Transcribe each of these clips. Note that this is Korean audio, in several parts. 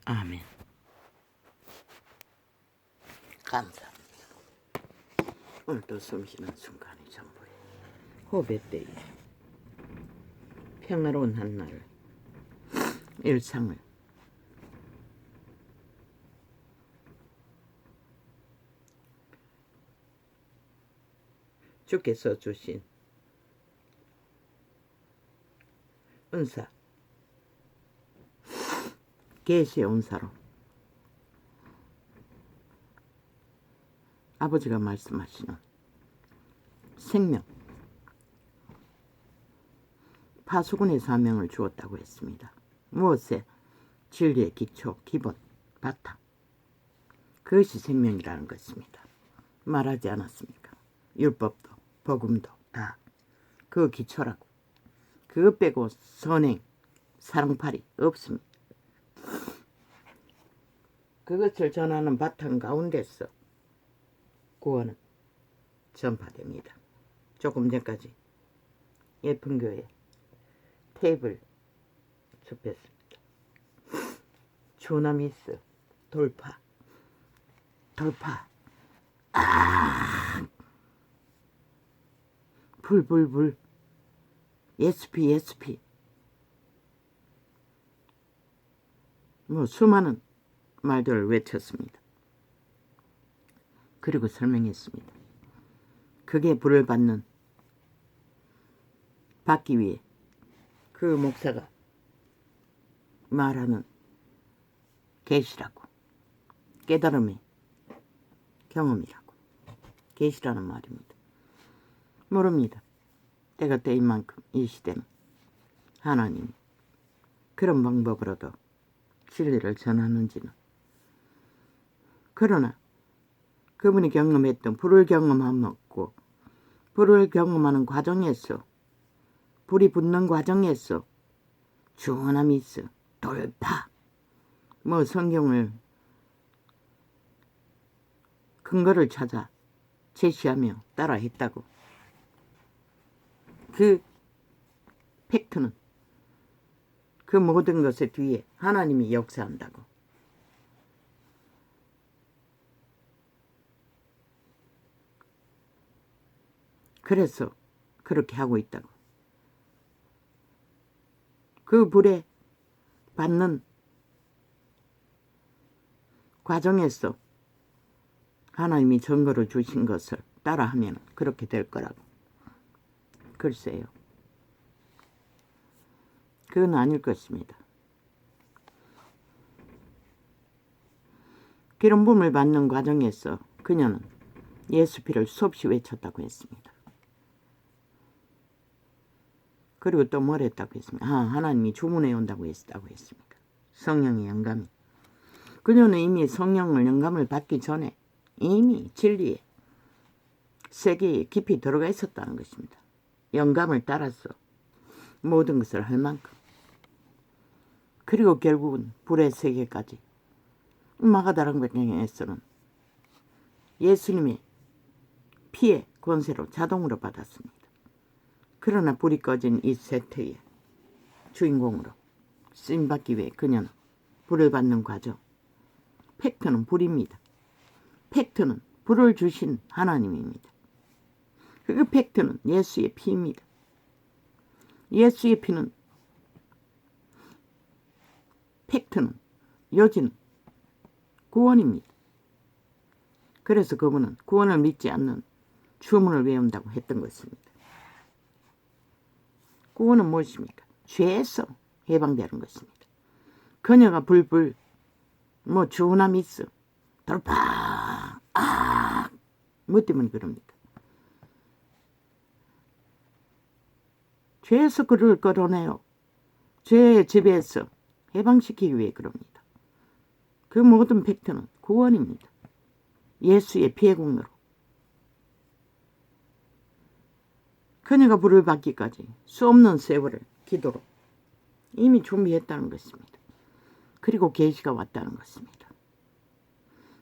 아멘. 감사합니다. 오늘도 숨쉬는 순간이 전부에 호흡의 때에 평화로운 한날을 일상을 주께서 주신 은사 계시의 은사로 아버지가 말씀하시는 생명 파수꾼의 사명을 주었다고 했습니다. 무엇에? 진리의 기초, 기본, 바탕. 그것이 생명이라는 것입니다. 말하지 않았습니까? 율법도 복음도 다 그 기초라고. 그것 빼고 선행, 사랑팔이 없습니다. 그것을 전하는 바탕 가운데서 구원은 전파됩니다. 조금 전까지 예쁜 교회 테이블 숲했습니다. 주나미스 돌파 불 예스피 뭐 수많은 말들을 외쳤습니다. 그리고 설명했습니다. 그게 불을 받기 위해 그 목사가 말하는 계시라고, 깨달음의 경험이라고. 계시라는 말입니다. 모릅니다. 때가 때인 만큼 이 시대는 하나님이 그런 방법으로도 진리를 전하는지는. 그러나 그분이 경험했던 불을 경험하고 불을 경험하는 과정에서 불이 붙는 과정에서 주나미스 돌파 뭐 성경을 근거를 찾아 제시하며 따라했다고. 그 팩트는 그 모든 것의 뒤에 하나님이 역사한다고. 그래서 그렇게 하고 있다고. 그 불에 받는 과정에서 하나님이 증거를 주신 것을 따라하면 그렇게 될 거라고. 글쎄요. 그건 아닐 것입니다. 기름 부음을 받는 과정에서 그녀는 예수 피를 수없이 외쳤다고 했습니다. 그리고 또 뭘 했다고 했습니까? 하나님이 주문해 온다고 했다고 했습니까? 성령의 영감이. 그녀는 이미 성령을 영감을 받기 전에 이미 진리의 세계에 깊이 들어가 있었다는 것입니다. 영감을 따라서 모든 것을 할 만큼. 그리고 결국은 불의 세계까지 마가다락방에서는 예수님의 피의 권세로 자동으로 받았습니다. 그러나 불이 꺼진 이 세트의 주인공으로 쓰임받기 위해 그녀는 불을 받는 과정. 팩트는 불입니다. 팩트는 불을 주신 하나님입니다. 그 팩트는 예수의 피입니다. 예수의 피는 팩트는 요지는 구원입니다. 그래서 그분은 구원을 믿지 않는 주문을 외운다고 했던 것입니다. 구원은 무엇입니까? 죄에서 해방되는 것입니다. 그녀가 불불 주나미스 돌파 뭐 때문에 그럽니까? 죄에서 그를 끌어내요. 죄의 지배에서 해방시키기 위해 그럽니다. 그 모든 팩트는 구원입니다. 예수의 피의 공로로. 그녀가 불을 받기까지 수없는 세월을 기도로 이미 준비했다는 것입니다. 그리고 계시가 왔다는 것입니다.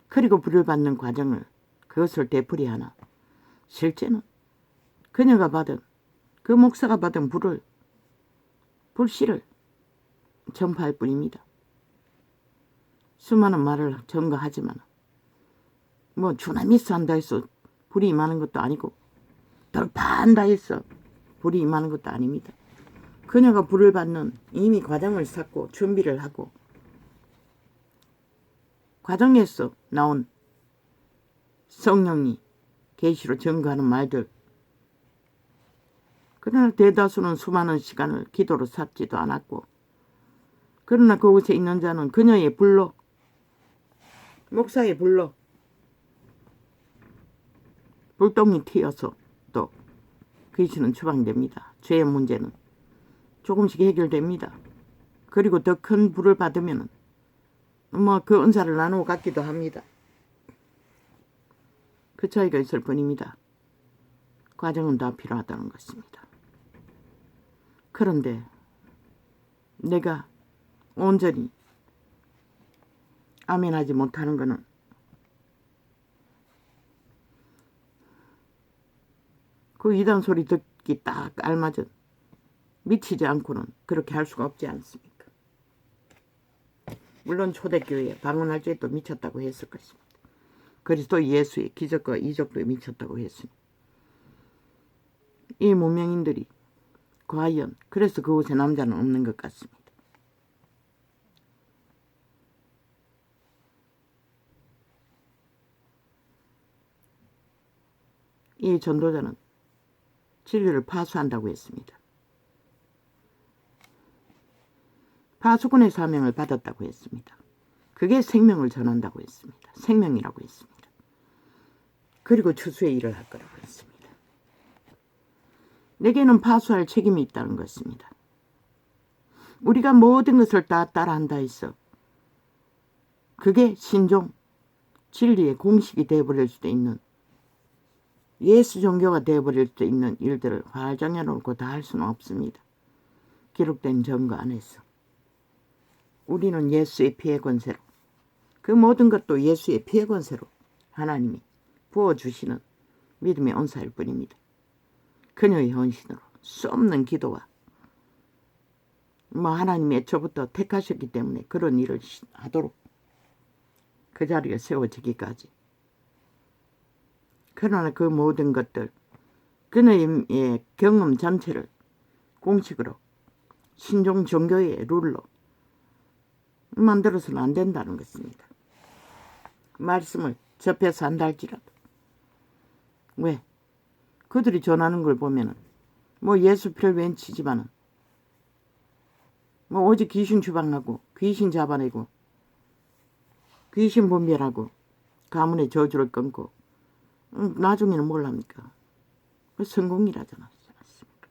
그리고 불을 받는 과정을 그것을 되풀이하나 실제는 그녀가 받은 그 목사가 받은 불씨를 전파할 뿐입니다. 수많은 말을 전가하지만 뭐 주나미스 한다 해서 불이 임하는 것도 아니고 돌파한다 해서 불이 임하는 것도 아닙니다. 그녀가 불을 받는 이미 과정을 쌓고 준비를 하고 과정에서 나온 성령이 계시로 증거하는 말들. 그러나 대다수는 수많은 시간을 기도로 샀지도 않았고, 그러나 그곳에 있는 자는 그녀의 불로, 목사의 불로 불똥이 튀어서 또 귀신은 추방됩니다. 죄의 문제는 조금씩 해결됩니다. 그리고 더 큰 불을 받으면 뭐 그 은사를 나누어 갖기도 합니다. 그 차이가 있을 뿐입니다. 과정은 다 필요하다는 것입니다. 그런데 내가 온전히 아멘하지 못하는 것은 그 이단 소리 듣기 딱 알맞은 미치지 않고는 그렇게 할 수가 없지 않습니까? 물론 초대교회에 방언할 때도 미쳤다고 했을 것입니다. 그리스도 예수의 기적과 이적도에 미쳤다고 했으니 이 문명인들이 과연 그래서 그곳에 남자는 없는 것 같습니다. 이 전도자는 진리를 파수한다고 했습니다. 파수꾼의 사명을 받았다고 했습니다. 그게 생명을 전한다고 했습니다. 생명이라고 했습니다. 그리고 추수의 일을 할 거라고 했습니다. 내게는 파수할 책임이 있다는 것입니다. 우리가 모든 것을 다 따라한다 해서 그게 신종, 진리의 공식이 되어버릴 수도 있는, 예수 종교가 되어버릴 수도 있는 일들을 활장해 놓고 다 할 수는 없습니다. 기록된 증거 안에서 우리는 예수의 피의 권세로, 그 모든 것도 예수의 피의 권세로 하나님이 부어주시는 믿음의 은사일 뿐입니다. 그녀의 헌신으로 수없는 기도와 하나님이 애초부터 택하셨기 때문에 그런 일을 하도록 그 자리에 세워지기까지. 그러나 그 모든 것들, 그녀의 경험 전체를 공식으로 신종 종교의 룰로 만들어서는 안 된다는 것입니다. 말씀을 접해서 한다 할지라도. 왜? 그들이 전하는 걸 보면은 예수 피를 외치지만은 오직 귀신 추방하고 귀신 잡아내고 귀신 분별하고 가문의 저주를 끊고 나중에는 뭘 합니까? 성공이라지 않았습니까?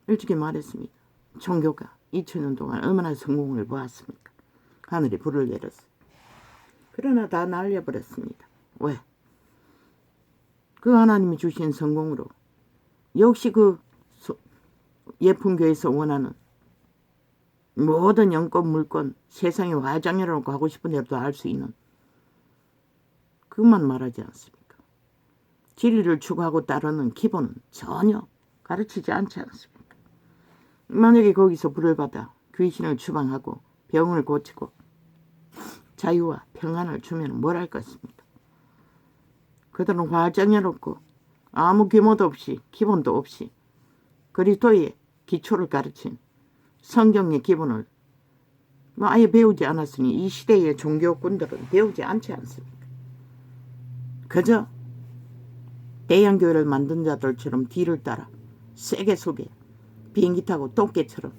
일찍이 말했습니다. 종교가 2000년 동안 얼마나 성공을 보았습니까? 하늘이 불을 내렸어. 그러나 다 날려버렸습니다. 왜? 그 하나님이 주신 성공으로 역시 그 예품교에서 원하는 모든 영권 물권 세상의 화장이라고 가고 싶은 대로 할 수 있는 그것만 말하지 않습니까? 진리를 추구하고 따르는 기본은 전혀 가르치지 않지 않습니까? 만약에 거기서 불을 받아 귀신을 추방하고 병을 고치고 자유와 평안을 주면 뭘 할 것입니까? 그들은 활짝여놓고 아무 규모도 없이 기본도 없이 그리스도의 기초를 가르친 성경의 기본을 아예 배우지 않았으니 이 시대의 종교꾼들은 배우지 않지 않습니까? 그저 대형교회를 만든 자들처럼 뒤를 따라 세게 속에 비행기 타고 똥개처럼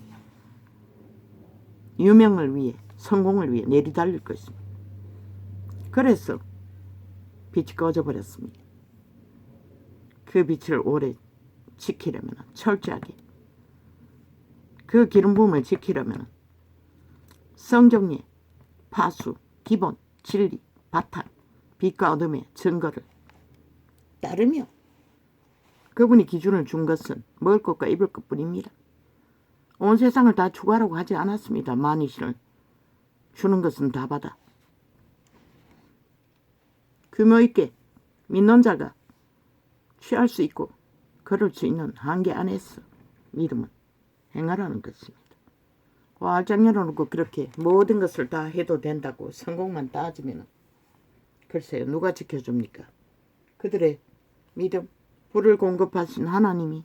유명을 위해 성공을 위해 내리달릴 것입니다. 그래서 빛이 꺼져버렸습니다. 그 빛을 오래 지키려면 철저하게 그 기름 부음을 지키려면 성경의 파수, 기본, 진리, 바탕, 빛과 어둠의 증거를 따르며 그분이 기준을 준 것은 먹을 것과 입을 것뿐입니다. 온 세상을 다 추구하라고 하지 않았습니다. 만이신을 주는 것은 다 받아 규모 있게 믿는 자가 취할 수 있고 그럴 수 있는 한계 안에서 믿음은 행하라는 것입니다. 활짝 열어놓고 그렇게 모든 것을 다 해도 된다고 성공만 따지면 글쎄요, 누가 지켜줍니까? 그들의 믿음, 불을 공급하신 하나님이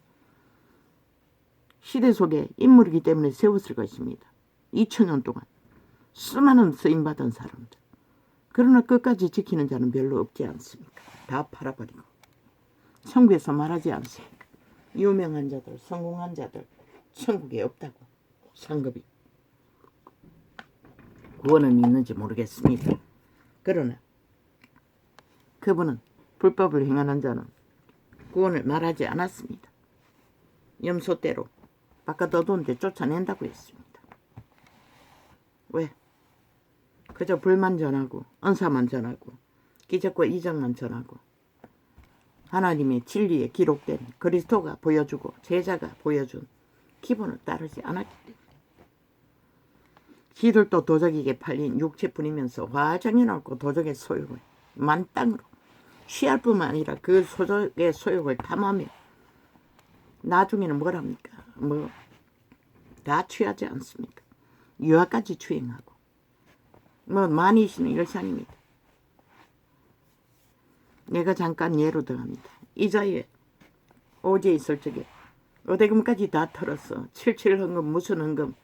시대 속에 인물이기 때문에 세웠을 것입니다. 2000년 동안 수많은 쓰임받은 사람들. 그러나 끝까지 지키는 자는 별로 없지 않습니까? 다 팔아버리고 천국에서 말하지 않습니까? 유명한 자들, 성공한 자들 천국에 없다고. 상급이. 구원은 있는지 모르겠습니다. 그러나 그분은 불법을 행하는 자는 구원을 말하지 않았습니다. 염소대로 바깥 어두운 데 쫓아낸다고 했습니다. 왜? 그저 불만 전하고 은사만 전하고 기적과 이적만 전하고 하나님의 진리에 기록된 그리스도가 보여주고 제자가 보여준 기본을 따르지 않았기 때문에 지들도 도적에게 팔린 육체뿐이면서 화장해 놓고 도적의 소욕을 만땅으로 취할 뿐만 아니라 그 도적의 소욕을 탐하며 나중에는 뭐랍니까? 다 취하지 않습니까? 유아까지 추행하고 많이 있는 일산입니다. 내가 잠깐 예로 들어갑니다. 이자에 오지에 있을 적에 어대금까지 다 털었어. 칠칠헌금 무슨 헌금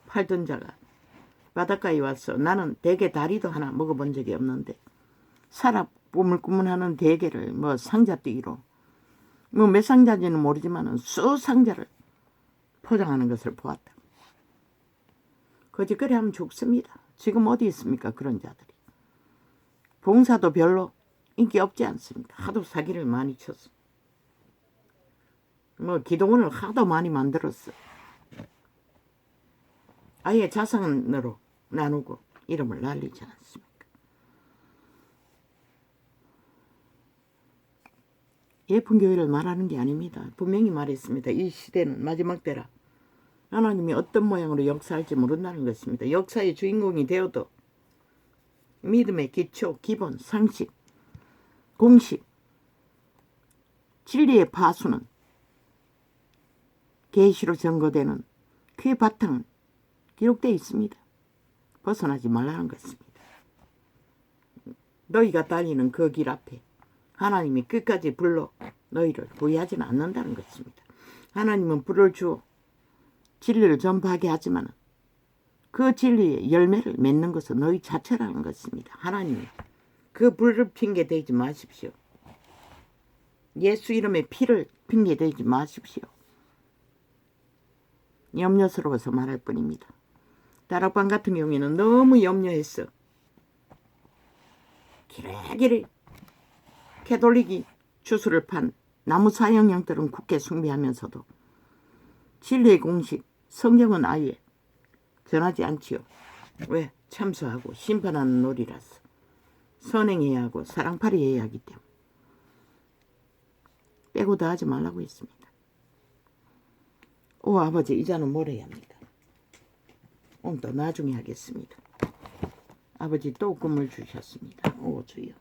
팔던 자가 바닷가에 와서 나는 대게 다리도 하나 먹어본 적이 없는데 살아 꾸물꾸물하는 대게를 상자뛰기로 몇 상자인지는 모르지만 수상자를 포장하는 것을 보았다. 거짓거리 하면 죽습니다. 지금 어디 있습니까? 그런 자들이. 봉사도 별로 인기 없지 않습니까? 하도 사기를 많이 쳤어. 기도원을 하도 많이 만들었어. 아예 자산으로 나누고 이름을 날리지 않습니까? 예쁜 교회를 말하는 게 아닙니다. 분명히 말했습니다. 이 시대는 마지막 때라. 하나님이 어떤 모양으로 역사할지 모른다는 것입니다. 역사의 주인공이 되어도 믿음의 기초, 기본, 상식, 공식, 진리의 파수는 계시로 증거되는 그의 바탕은 기록되어 있습니다. 벗어나지 말라는 것입니다. 너희가 달리는 그 길 앞에 하나님이 끝까지 불러 너희를 구애하지는 않는다는 것입니다. 하나님은 불을 주어 진리를 전파하게 하지만 그 진리의 열매를 맺는 것은 너희 자체라는 것입니다. 하나님이 그 불을 핑계대지 마십시오. 예수 이름의 피를 핑계대지 마십시오. 염려스러워서 말할 뿐입니다. 다락방 같은 경우에는 너무 염려했어. 기레기를 캐톨릭이 주술을 판 나무 사형양들은 굳게 숭배하면서도 진리의 공식, 성경은 아예 전하지 않지요. 왜? 참수하고 심판하는 놀이라서. 선행해야 하고 사랑팔이 해야 하기 때문에. 빼고 다 하지 말라고 했습니다. 오 아버지, 이자는 뭘 해야 합니까? 오늘도 나중에 하겠습니다. 아버지 또 꿈을 주셨습니다. 오 주여,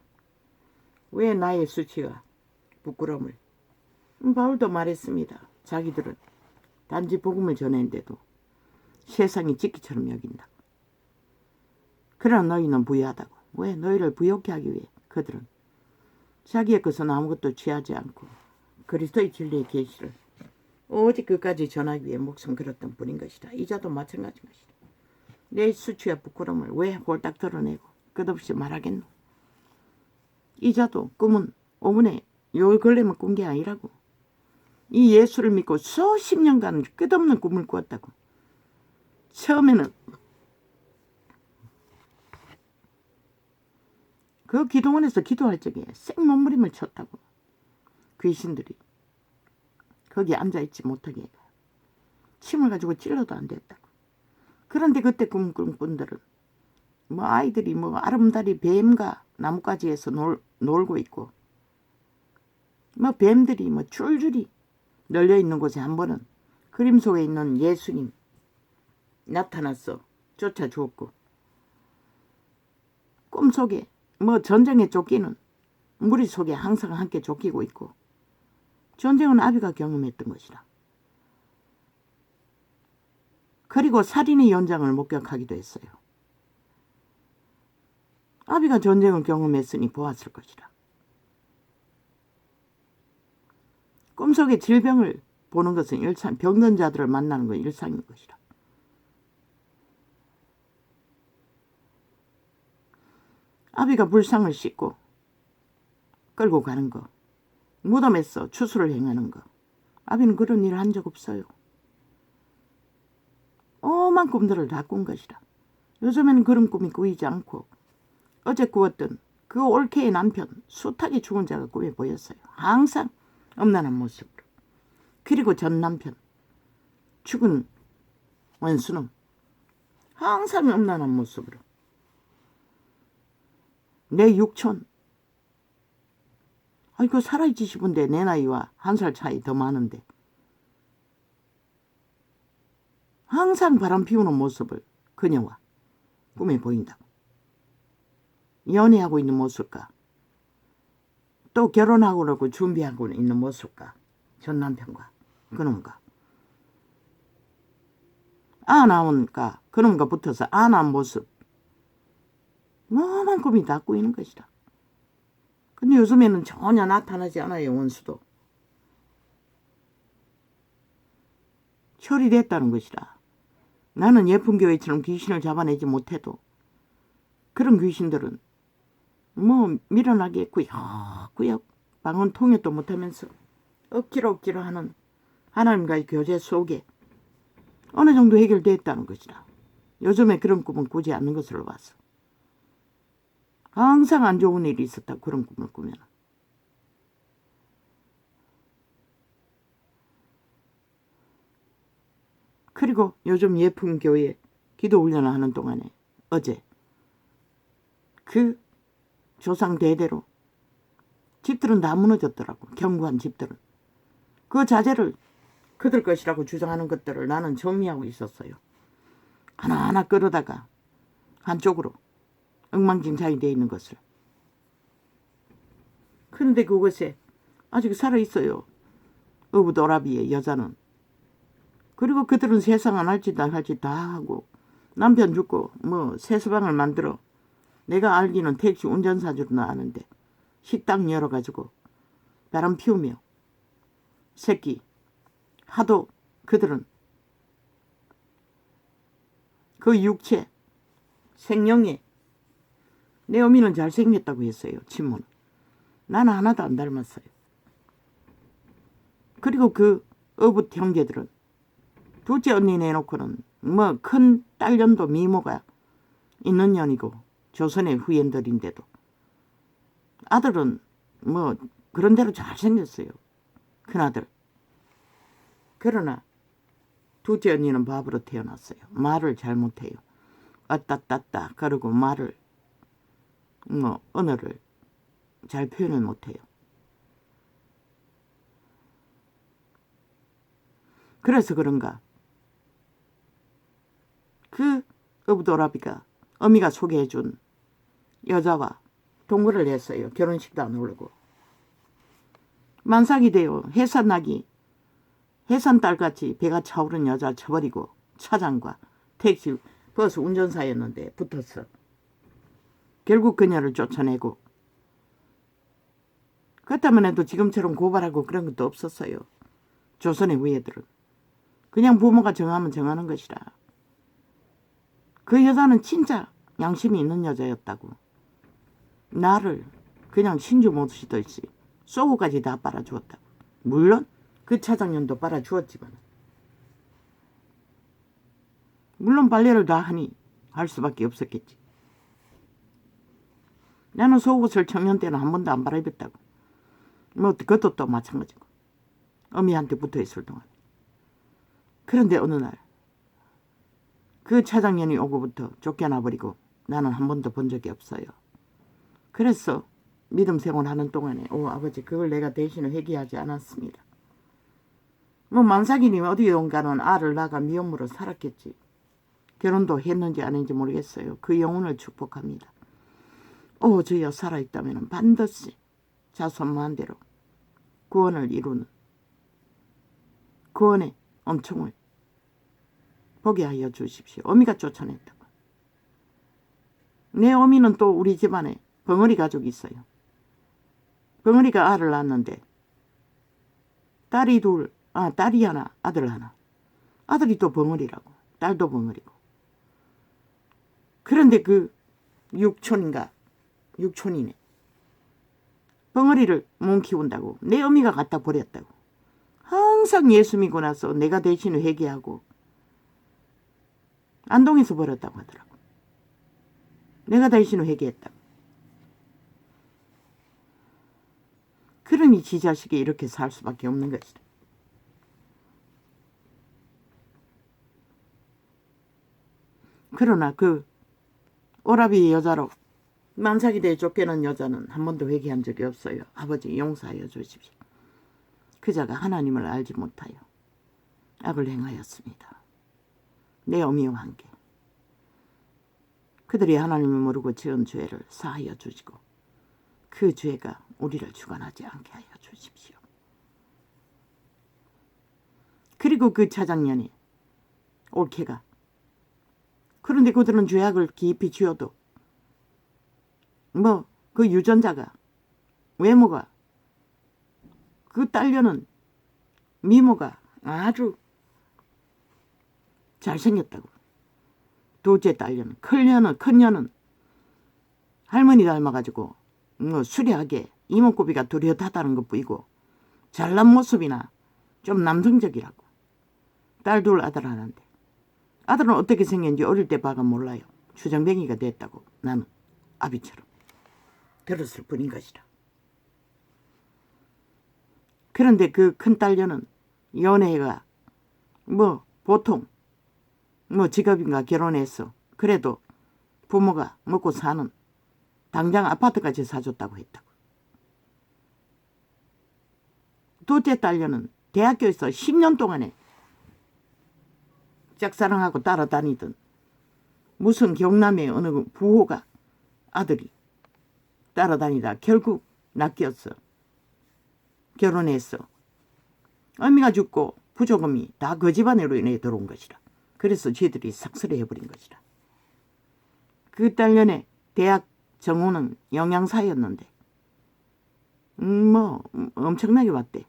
왜 나의 수치와 부끄러움을. 바울도 말했습니다. 자기들은 단지 복음을 전했는데도 세상이 지키처럼 여긴다. 그러나 너희는 부유하다고. 왜? 너희를 부욕케 하기 위해 그들은 자기의 것은 아무것도 취하지 않고 그리스도의 진리의 계시를 오직 끝까지 전하기 위해 목숨 걸었던 뿐인 것이다. 이자도 마찬가지 것이다. 내 수치와 부끄러움을 왜 홀딱 드러내고 끝없이 말하겠노? 이자도 꿈은 오문에 요 근래만 꾼 게 아니라고. 이 예수를 믿고 수십 년간 끝없는 꿈을 꾸었다고. 처음에는 그 기도원에서 기도할 적에 생몸부림을 쳤다고. 귀신들이 거기 앉아있지 못하게 침을 가지고 찔러도 안 됐다고. 그런데 그때 꿈꾼들은 아이들이 아름다리 뱀과 나뭇가지에서 놀고 있고 뱀들이 줄줄이 널려있는 곳에 한 번은 그림 속에 있는 예수님 나타났어. 쫓아주었고 꿈속에 전쟁에 쫓기는 무리 속에 항상 함께 쫓기고 있고 전쟁은 아비가 경험했던 것이라. 그리고 살인의 현장을 목격하기도 했어요. 아비가 전쟁을 경험했으니 보았을 것이라. 꿈속에 질병을 보는 것은 일상, 병든 자들을 만나는 건 일상인 것이라. 아비가 불상을 씻고 끌고 가는 거, 무덤에서 추수를 행하는 거, 아비는 그런 일을 한 적 없어요. 오만 꿈들을 다 꾼 것이라. 요즘에는 그런 꿈이 꾸이지 않고 어제 꾸었던 그 올케의 남편 숱하게 죽은 자가 꿈에 보였어요. 항상 음란한 모습으로. 그리고 전 남편 죽은 원수는 항상 음란한 모습으로. 내 육촌, 아이고 살아있지 싶은데 내 나이와 1살 차이 더 많은데 항상 바람 피우는 모습을 그녀와 꿈에 보인다고. 연애하고 있는 모습과 또 결혼하고 준비하고 있는 모습과 전 남편과 그놈과 아나온과 그놈과 붙어서 아나온 모습 너만 꿈이 다 꾸이는 것이다. 근데 요즘에는 전혀 나타나지 않아요. 원수도 처리됐다는 것이라. 나는 예쁜 교회처럼 귀신을 잡아내지 못해도 그런 귀신들은 뭐 밀어나게 구역구역 방언 통역도 못하면서 억지로 하는 하나님과의 교제 속에 어느 정도 해결됐다는 것이라. 요즘에 그런 꿈은 꾸지 않는 것으로 봐서 항상 안 좋은 일이 있었다. 그런 꿈을 꾸면. 그리고 요즘 예쁜 교회 기도 훈련을 하는 동안에 어제 그 조상 대대로 집들은 다 무너졌더라고. 견고한 집들은. 그 자재를 그들 것이라고 주장하는 것들을 나는 정리하고 있었어요. 하나하나 끌어다가 한쪽으로 엉망진창이 되어 있는 것을. 그런데 그것에 아직 살아있어요. 어부도라비의 여자는. 그리고 그들은 세상 안 할 짓 안 할 짓 다 하고 남편 죽고 뭐 세수방을 만들어 내가 알기는 택시 운전사 줄은 아는데 식당 열어가지고 바람 피우며 새끼 하도 그들은 그 육체 생명에 내 어미는 잘생겼다고 했어요. 친모는. 나는 하나도 안 닮았어요. 그리고 그 어붓 형제들은 둘째 언니 내놓고는 뭐 큰 딸년도 미모가 있는 년이고 조선의 후예들인데도 아들은 뭐 그런 대로 잘생겼어요. 큰아들. 그러나 둘째 언니는 바보로 태어났어요. 말을 잘 못해요. 어따따따 그러고 말을 뭐 언어를 잘 표현을 못해요. 그래서 그런가 그 어부도라비가 어미가 소개해준 여자와 동거를 했어요. 결혼식도 안 오르고. 만삭이 돼요. 해산나기 해산딸같이 배가 차오른 여자를 쳐버리고 차장과 택시 버스 운전사였는데 붙었어. 결국 그녀를 쫓아내고 그렇다면 해도 지금처럼 고발하고 그런 것도 없었어요. 조선의 후예들은. 그냥 부모가 정하면 정하는 것이라. 그 여자는 진짜 양심이 있는 여자였다고. 나를 그냥 신주 못시듯이 쏘고까지 다 빨아주었다고. 물론 그 차장년도 빨아주었지만 물론 빨래를 다 하니 할 수밖에 없었겠지. 나는 속옷을 청년 때는 한 번도 안 빨아입었다고. 뭐 그것도 또 마찬가지고. 어미한테 붙어있을 동안. 그런데 어느 날 그 차장년이 오고부터 쫓겨나버리고 나는 한 번도 본 적이 없어요. 그래서 믿음 생활하는 동안에 아버지 그걸 내가 대신에 회개하지 않았습니다. 뭐 만삭이님 어디론가는 알을 낳아 미혼모로 살았겠지. 결혼도 했는지 안 했는지 모르겠어요. 그 영혼을 축복합니다. 주여 살아있다면 반드시 자손만 대로 구원을 이루는 구원의 엄청을 보게 하여 주십시오. 어미가 쫓아냈다고. 내 어미는 또 우리 집안에 벙어리 가족이 있어요. 벙어리가 알을 낳았는데 딸이 둘, 딸이 하나, 아들 하나. 아들이 또 벙어리라고. 딸도 벙어리고. 그런데 그 육촌이네. 벙어리를 못 키운다고 내 어미가 갖다 버렸다고. 항상 예수 믿고 나서 내가 대신 회개하고 안동에서 버렸다고 하더라고. 내가 대신 회개했다고. 그러니 지 자식이 이렇게 살 수밖에 없는 것이다. 그러나 그 오라비 여자로 만삭이 쫓겨난 여자는 한 번도 회개한 적이 없어요. 아버지 용서하여 주십시오. 그자가 하나님을 알지 못하여 악을 행하였습니다. 내 어미와 함께 그들이 하나님을 모르고 지은 죄를 사하여 주시고 그 죄가 우리를 주관하지 않게 하여 주십시오. 그리고 그 차장년이 올케가 그런데 그들은 죄악을 깊이 지어도 그 유전자가 외모가 그 딸려는 미모가 아주 잘생겼다고. 둘째 딸려는 큰녀는 할머니 닮아가지고 수려하게 이목구비가 뚜렷하다는 것 보이고 잘난 모습이나 좀 남성적이라고. 딸 둘 아들 하나인데 아들은 어떻게 생겼는지 어릴 때 봐가 몰라요. 추정뱅이가 됐다고 나는 아비처럼 들었을 뿐인 것이라. 그런데 그 큰딸녀는 연애가 보통 직업인가 결혼해서 그래도 부모가 먹고 사는 당장 아파트까지 사줬다고 했다고. 둘째 딸녀는 대학교에서 10년 동안에 짝사랑하고 따라다니던 무슨 경남의 어느 부호가 아들이 따라다니다 결국 낚였어. 결혼했어. 어미가 죽고 부조금이 다 그 집안으로 인해 들어온 것이라. 그래서 쟤들이 삭슬해버린 것이라. 그 딸년에 대학 정호는 영양사였는데 엄청나게 왔대.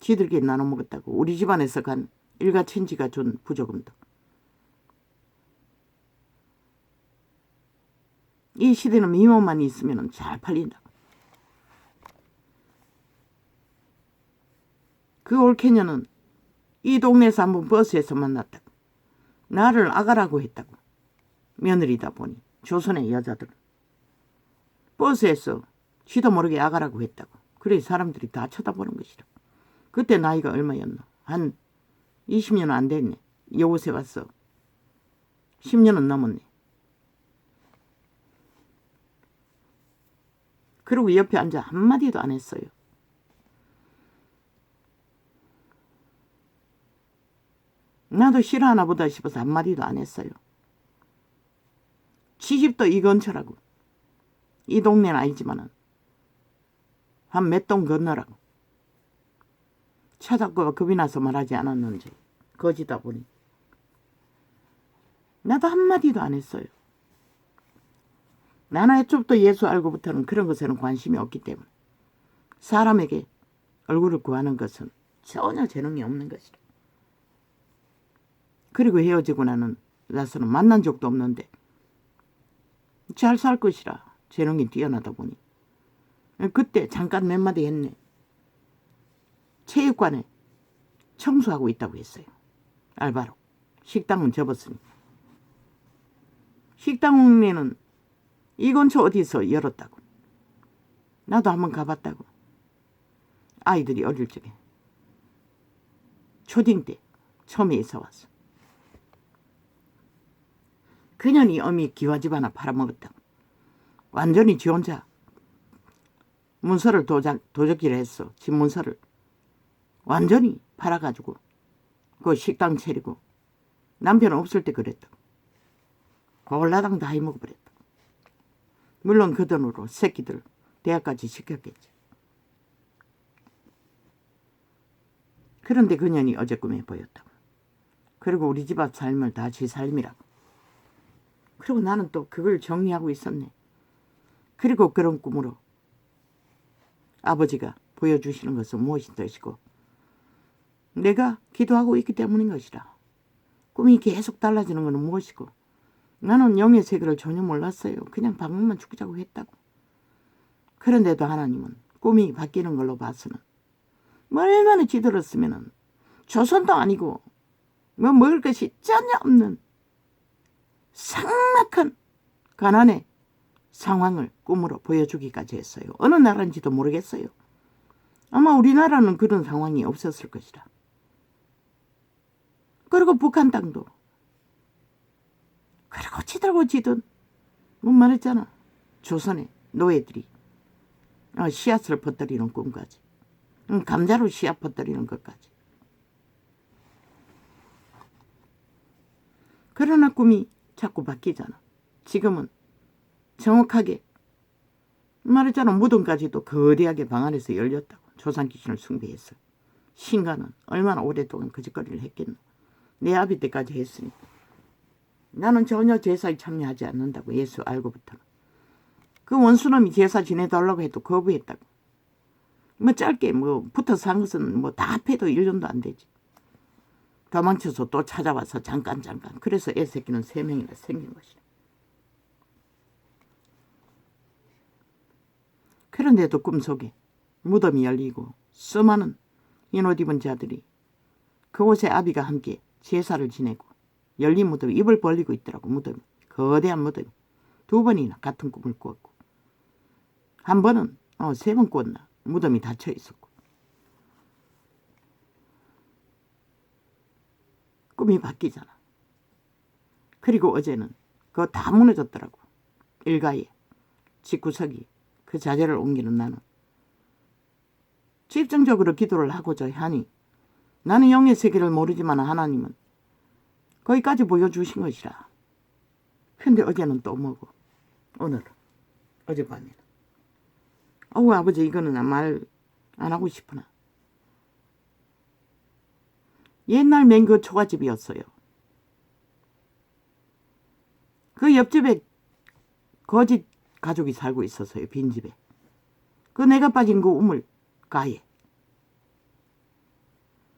쟤들끼리 나눠 먹었다고. 우리 집안에서 간 일가천지가 준 부조금도. 이 시대는 미모만 있으면 잘 팔린다. 그 올케녀는 이 동네에서 한번 버스에서 만났다고. 나를 아가라고 했다고. 며느리다 보니 조선의 여자들은 버스에서 지도 모르게 아가라고 했다고. 그래 사람들이 다 쳐다보는 것이라. 그때 나이가 얼마였나? 한 20년 안 됐네. 여곳에 왔어. 10년은 넘었네. 그리고 옆에 앉아 한마디도 안 했어요. 나도 싫어하나 보다 싶어서 한마디도 안 했어요. 시집도 이 근처라고. 이 동네는 아니지만은 한 몇 동 건너라고. 찾았고 겁이 나서 말하지 않았는지 거지다 보니 나도 한마디도 안 했어요. 나는 애초부터 예수 알고부터는 그런 것에는 관심이 없기 때문에 사람에게 얼굴을 구하는 것은 전혀 재능이 없는 것이라. 그리고 헤어지고 나서는 만난 적도 없는데 잘 살 것이라 재능이 뛰어나다 보니 그때 잠깐 몇 마디 했네. 체육관에 청소하고 있다고 했어요. 알바로. 식당은 접었으니. 식당에는 이 근처 어디서 열었다고. 나도 한번 가봤다고. 아이들이 어릴 적에. 초딩 때 처음에 이사 왔어. 그년이 어미 기와집 하나 팔아먹었다고. 완전히 지 혼자 문서를 도적질을 했어. 집 문서를. 완전히 팔아가지고 그 식당 차리고 남편 없을 때 그랬다고. 골라당 다 해먹어버렸다고. 물론 그 돈으로 새끼들 대학까지 시켰겠지. 그런데 그년이 어제 꿈에 보였다고. 그리고 우리 집 앞 삶을 다 지 삶이라고. 그리고 나는 또 그걸 정리하고 있었네. 그리고 그런 꿈으로 아버지가 보여주시는 것은 무엇이 뜻이고 내가 기도하고 있기 때문인 것이라. 꿈이 계속 달라지는 것은 무엇이고 나는 영의 세계를 전혀 몰랐어요. 그냥 방금만 죽자고 했다고. 그런데도 하나님은 꿈이 바뀌는 걸로 봐서는 얼마나 찌들었으면 조선도 아니고 뭐 먹을 것이 전혀 없는 삭막한 가난의 상황을 꿈으로 보여주기까지 했어요. 어느 나라인지도 모르겠어요. 아마 우리나라는 그런 상황이 없었을 것이라. 그리고 북한 땅도 그리고 지들고 지든 뭐 말했잖아. 조선의 노예들이 씨앗을 퍼뜨리는 꿈까지. 감자로 씨앗 퍼뜨리는 것까지. 그러나 꿈이 자꾸 바뀌잖아. 지금은 정확하게 말했잖아. 무덤까지도 거대하게 방 안에서 열렸다고. 조상귀신을 숭배했어. 신가는 얼마나 오랫동안 거짓거리를 했겠노. 내 아비 때까지 했으니. 나는 전혀 제사에 참여하지 않는다고. 예수 알고부터는. 그 원수놈이 제사 지내달라고 해도 거부했다고. 뭐 짧게 뭐 붙어서 한 것은 뭐 다 합해도 1년도 안 되지. 도망쳐서 또 찾아와서 잠깐. 그래서 애새끼는 3명이나 생긴 것이다. 그런데도 꿈속에 무덤이 열리고 수많은 흰옷 입은 자들이 그곳에 아비가 함께 제사를 지내고 열린 무덤 입을 벌리고 있더라고. 무덤이. 거대한 무덤이. 2번이나 같은 꿈을 꾸었고 한 번은 3번 꾸었나. 무덤이 닫혀 있었고. 꿈이 바뀌잖아. 그리고 어제는 그거 다 무너졌더라고. 일가에 집구석이 그 자재를 옮기는 나는 집중적으로 기도를 하고자 하니 나는 영의 세계를 모르지만 하나님은 거기까지 보여주신 것이라. 근데 어제는 또 뭐고 오늘은 어젯밤에는 아버지 이거는 말 안 하고 싶으나 옛날 맹그 초가집이었어요. 그 옆집에 거짓 가족이 살고 있었어요. 빈집에. 그 내가 빠진 그 우물가에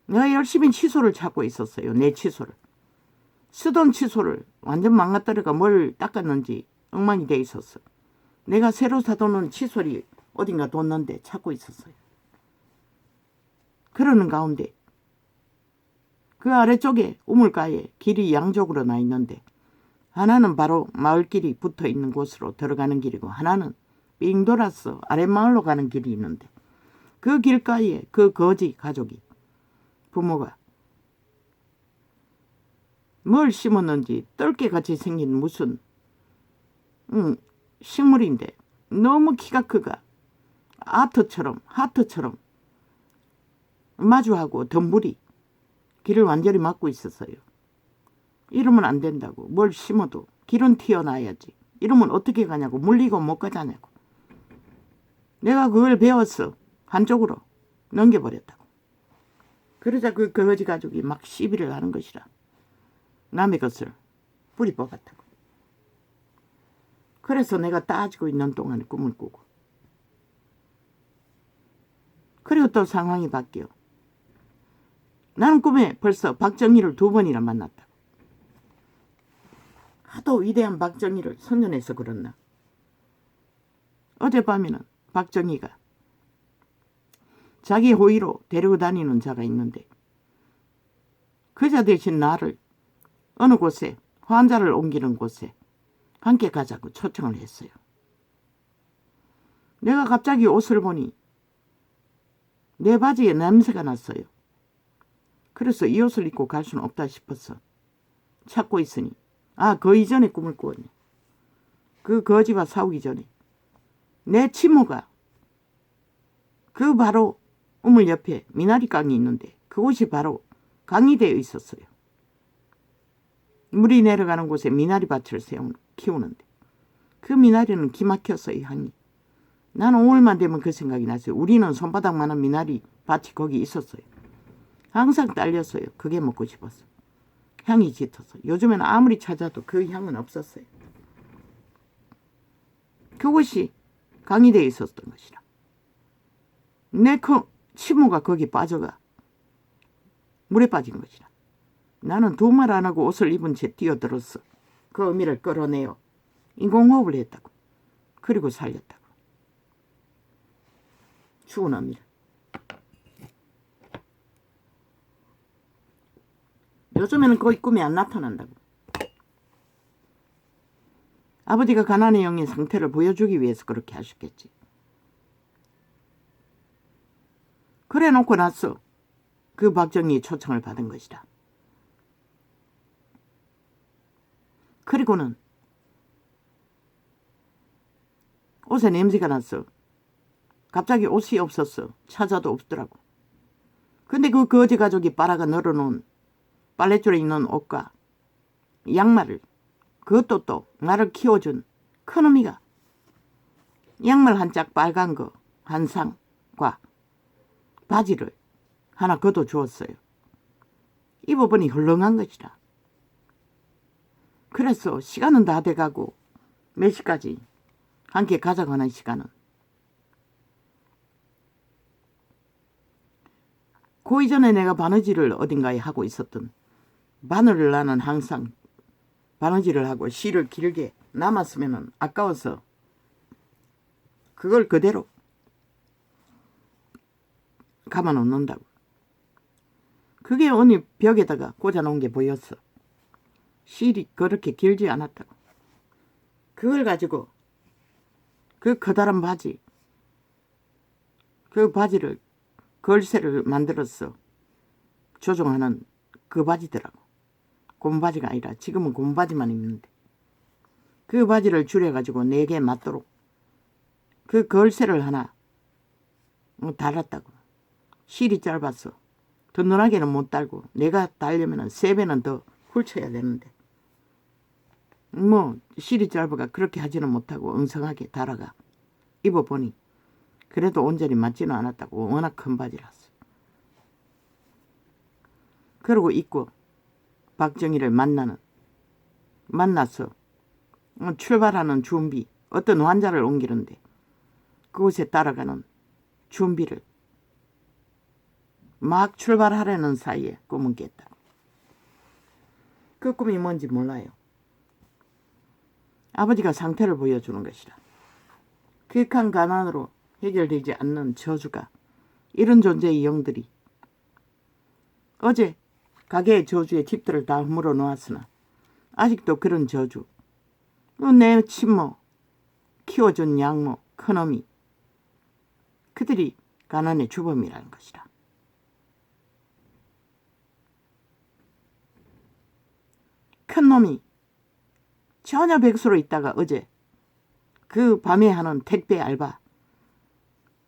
내가 열심히 칫솔을 찾고 있었어요. 내 칫솔을. 쓰던 칫솔을 완전 망가뜨려가 뭘 닦았는지 엉망이 돼 있었어. 내가 새로 사두는 칫솔이 어딘가 뒀는데 찾고 있었어요. 그러는 가운데 그 아래쪽에 우물가에 길이 양쪽으로 나 있는데 하나는 바로 마을길이 붙어있는 곳으로 들어가는 길이고 하나는 삥 돌아서 아랫마을로 가는 길이 있는데 그 길가에 그 거지 가족이 부모가 뭘 심었는지 떨개같이 생긴 무슨 식물인데 너무 키가 크가 하트처럼 마주하고 덤불이 길을 완전히 막고 있었어요. 이러면 안 된다고. 뭘 심어도 길은 튀어나야지. 이러면 어떻게 가냐고. 물리고 못 가자냐고. 내가 그걸 배웠어. 한쪽으로 넘겨버렸다고. 그러자 그 거지 가족이 막 시비를 하는 것이라. 남의 것을 뿌리 뽑았다고. 그래서 내가 따지고 있는 동안에 꿈을 꾸고 그리고 또 상황이 바뀌어. 나는 꿈에 벌써 박정희를 2번이나 만났다. 하도 위대한 박정희를 선전해서 그렇나. 어젯밤에는 박정희가 자기 호의로 데리고 다니는 자가 있는데 그 자 대신 나를 어느 곳에 환자를 옮기는 곳에 함께 가자고 초청을 했어요. 내가 갑자기 옷을 보니 내 바지에 냄새가 났어요. 그래서 이 옷을 입고 갈 수는 없다 싶어서 찾고 있으니 그 이전에 꿈을 꾸었네. 그 거지와 싸우기 전에 내 친모가 그 바로 우물 옆에 미나리 강이 있는데 그곳이 바로 강이 되어 있었어요. 물이 내려가는 곳에 미나리 밭을 키우는데 그 미나리는 기막혔어요. 향이. 나는 오늘만 되면 그 생각이 났어요. 우리는 손바닥만한 미나리 밭이 거기 있었어요. 항상 딸렸어요. 그게 먹고 싶었어. 향이 짙어서 요즘에는 아무리 찾아도 그 향은 없었어요. 그것이 강의대에 있었던 것이라. 내 그 치모가 거기 빠져가 물에 빠진 것이라. 나는 두 말 안 하고 옷을 입은 채 뛰어들었어. 그 어미를 끌어내어 인공호흡을 했다고. 그리고 살렸다고. 죽은 어미를. 요즘에는 거의 꿈에 안 나타난다고. 아버지가 가난의 영의 상태를 보여주기 위해서 그렇게 하셨겠지. 그래 놓고 나서 그 박정희의 초청을 받은 것이다. 그리고는 옷에 냄새가 났어. 갑자기 옷이 없었어. 찾아도 없더라고. 근데 그 거지 가족이 빨아가 널어놓은 빨랫줄에 있는 옷과 양말을, 그것도 또 나를 키워준 큰어미가 양말 한 짝 빨간 거 한 상과 바지를 하나 걷어 주었어요. 입어보니 헐렁한 것이라. 그래서 시간은 다 돼가고 몇 시까지 함께 가져가는 시간은 그 이전에 내가 바느질을 어딘가에 하고 있었던 바늘을 나는 항상 바느질을 하고 실을 길게 남았으면 아까워서 그걸 그대로 가만 놓는다고. 그게 어느 벽에다가 꽂아놓은 게 보였어. 실이 그렇게 길지 않았다고. 그걸 가지고 그 커다란 바지, 그 바지를 걸쇠를 만들어서 조종하는 그 바지더라고. 곰바지가 아니라 지금은 곰바지만 입는데 그 바지를 줄여가지고 4개 맞도록 그 걸쇠를 하나 달았다고. 실이 짧아서 든든하게는 못 달고 내가 달려면 3배는 더 훑쳐야 되는데 뭐 실이 짧아가 그렇게 하지는 못하고 엉성하게 달아가 입어보니 그래도 온전히 맞지는 않았다고. 워낙 큰 바지라서. 그러고 입고 박정희를 만나서 출발하는 준비, 어떤 환자를 옮기는데 그곳에 따라가는 준비를 막 출발하려는 사이에 꿈은 깼다. 그 꿈이 뭔지 몰라요. 아버지가 상태를 보여주는 것이라. 극한 가난으로 해결되지 않는 저주가, 이런 존재의 영들이 어제 가게의 저주에 집들을 다 허물어 놓았으나 아직도 그런 저주, 내 친모, 키워준 양모, 큰어미, 그들이 가난의 주범이라는 것이라. 큰놈이 전혀 백수로 있다가 어제 그 밤에 하는 택배 알바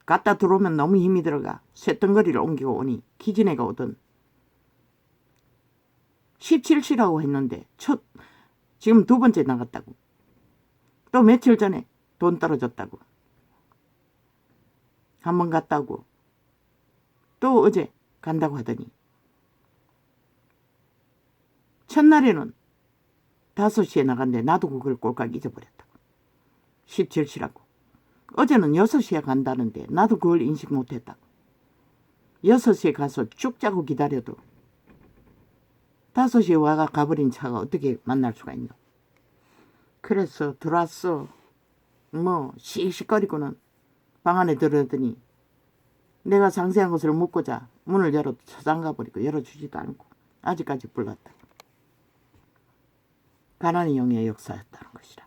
갔다 들어오면 너무 힘이 들어가 쇳덩거리를 옮기고 오니 기진애가 오던 17시라고 했는데 지금 2번째 나갔다고. 또 며칠 전에 돈 떨어졌다고. 한번 갔다고. 또 어제 간다고 하더니 첫날에는 5시에 나갔는데 나도 그걸 꼴깍 잊어버렸다고. 17시라고. 어제는 6시에 간다는데 나도 그걸 인식 못했다고. 6시에 가서 쭉 자고 기다려도 5시에 와가 가버린 차가 어떻게 만날 수가 있노. 그래서 들어왔어. 뭐 씩씩거리고는 방 안에 들어더니 내가 상세한 것을 묻고자 문을 열어도 저장가버리고 열어주지도 않고 아직까지 불렀다. 가난의 영의 역사였다는 것이라.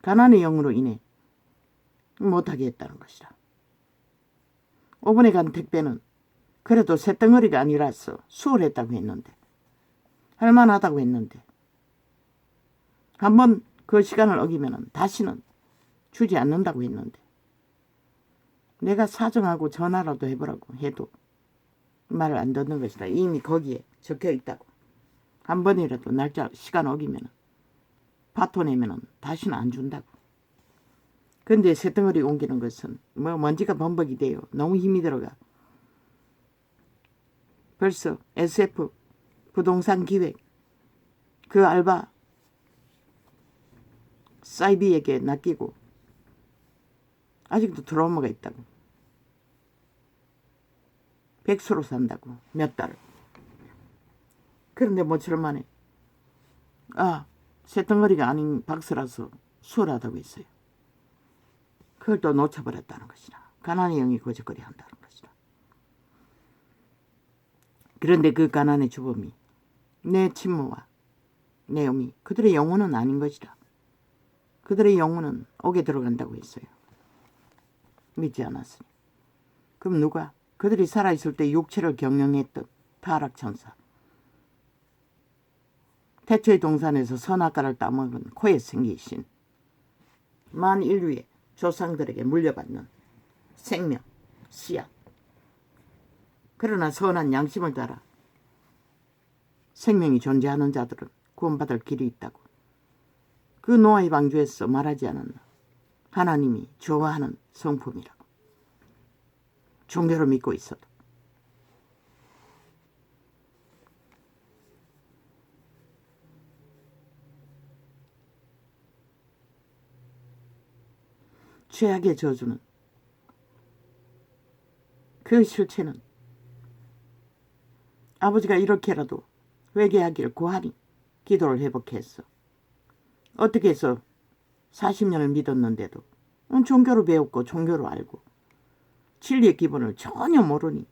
가난의 영으로 인해 못하게 했다는 것이라. 5번에 간 택배는 그래도 쇳덩어리가 아니라서 수월했다고 했는데, 할만하다고 했는데, 한번 그 시간을 어기면 다시는 주지 않는다고 했는데, 내가 사정하고 전화라도 해보라고 해도 말을 안 듣는 것이라. 이미 거기에 적혀 있다고. 한 번이라도 날짜 시간 어기면 파토 내면 다시는 안 준다고. 근데 쇳덩어리 옮기는 것은 뭐 먼지가 범벅이 돼요. 너무 힘이 들어가. 벌써 SF 부동산 기획 그 알바 사이비에게 낚이고 아직도 트라우마가 있다고. 백수로 산다고 몇 달을. 그런데 모처럼 만에 새덩어리가 아닌 박스라서 수월하다고 했어요. 그걸 또 놓쳐버렸다는 것이다. 가난의 영이 거짓거리 한다는 것이다. 그런데 그 가난의 주범이 내 친모와 내 어미 그들의 영혼은 아닌 것이다. 그들의 영혼은 옥에 들어간다고 했어요. 믿지 않았으니. 그럼 누가? 그들이 살아있을 때 육체를 경영했던 타락천사. 태초의 동산에서 선악과를 따먹은 코에 생긴 신. 만인류의 조상들에게 물려받는 생명, 씨앗. 그러나 선한 양심을 따라 생명이 존재하는 자들은 구원받을 길이 있다고. 그 노아의 방주에서 말하지 않았나. 하나님이 좋아하는 성품이라고. 종교로 믿고 있어도. 죄악의 저주는 그 실체는 아버지가 이렇게라도 회개하기를 구하니 기도를 회복했어. 어떻게 해서 40년을 믿었는데도 종교로 배웠고 종교로 알고 진리의 기본을 전혀 모르니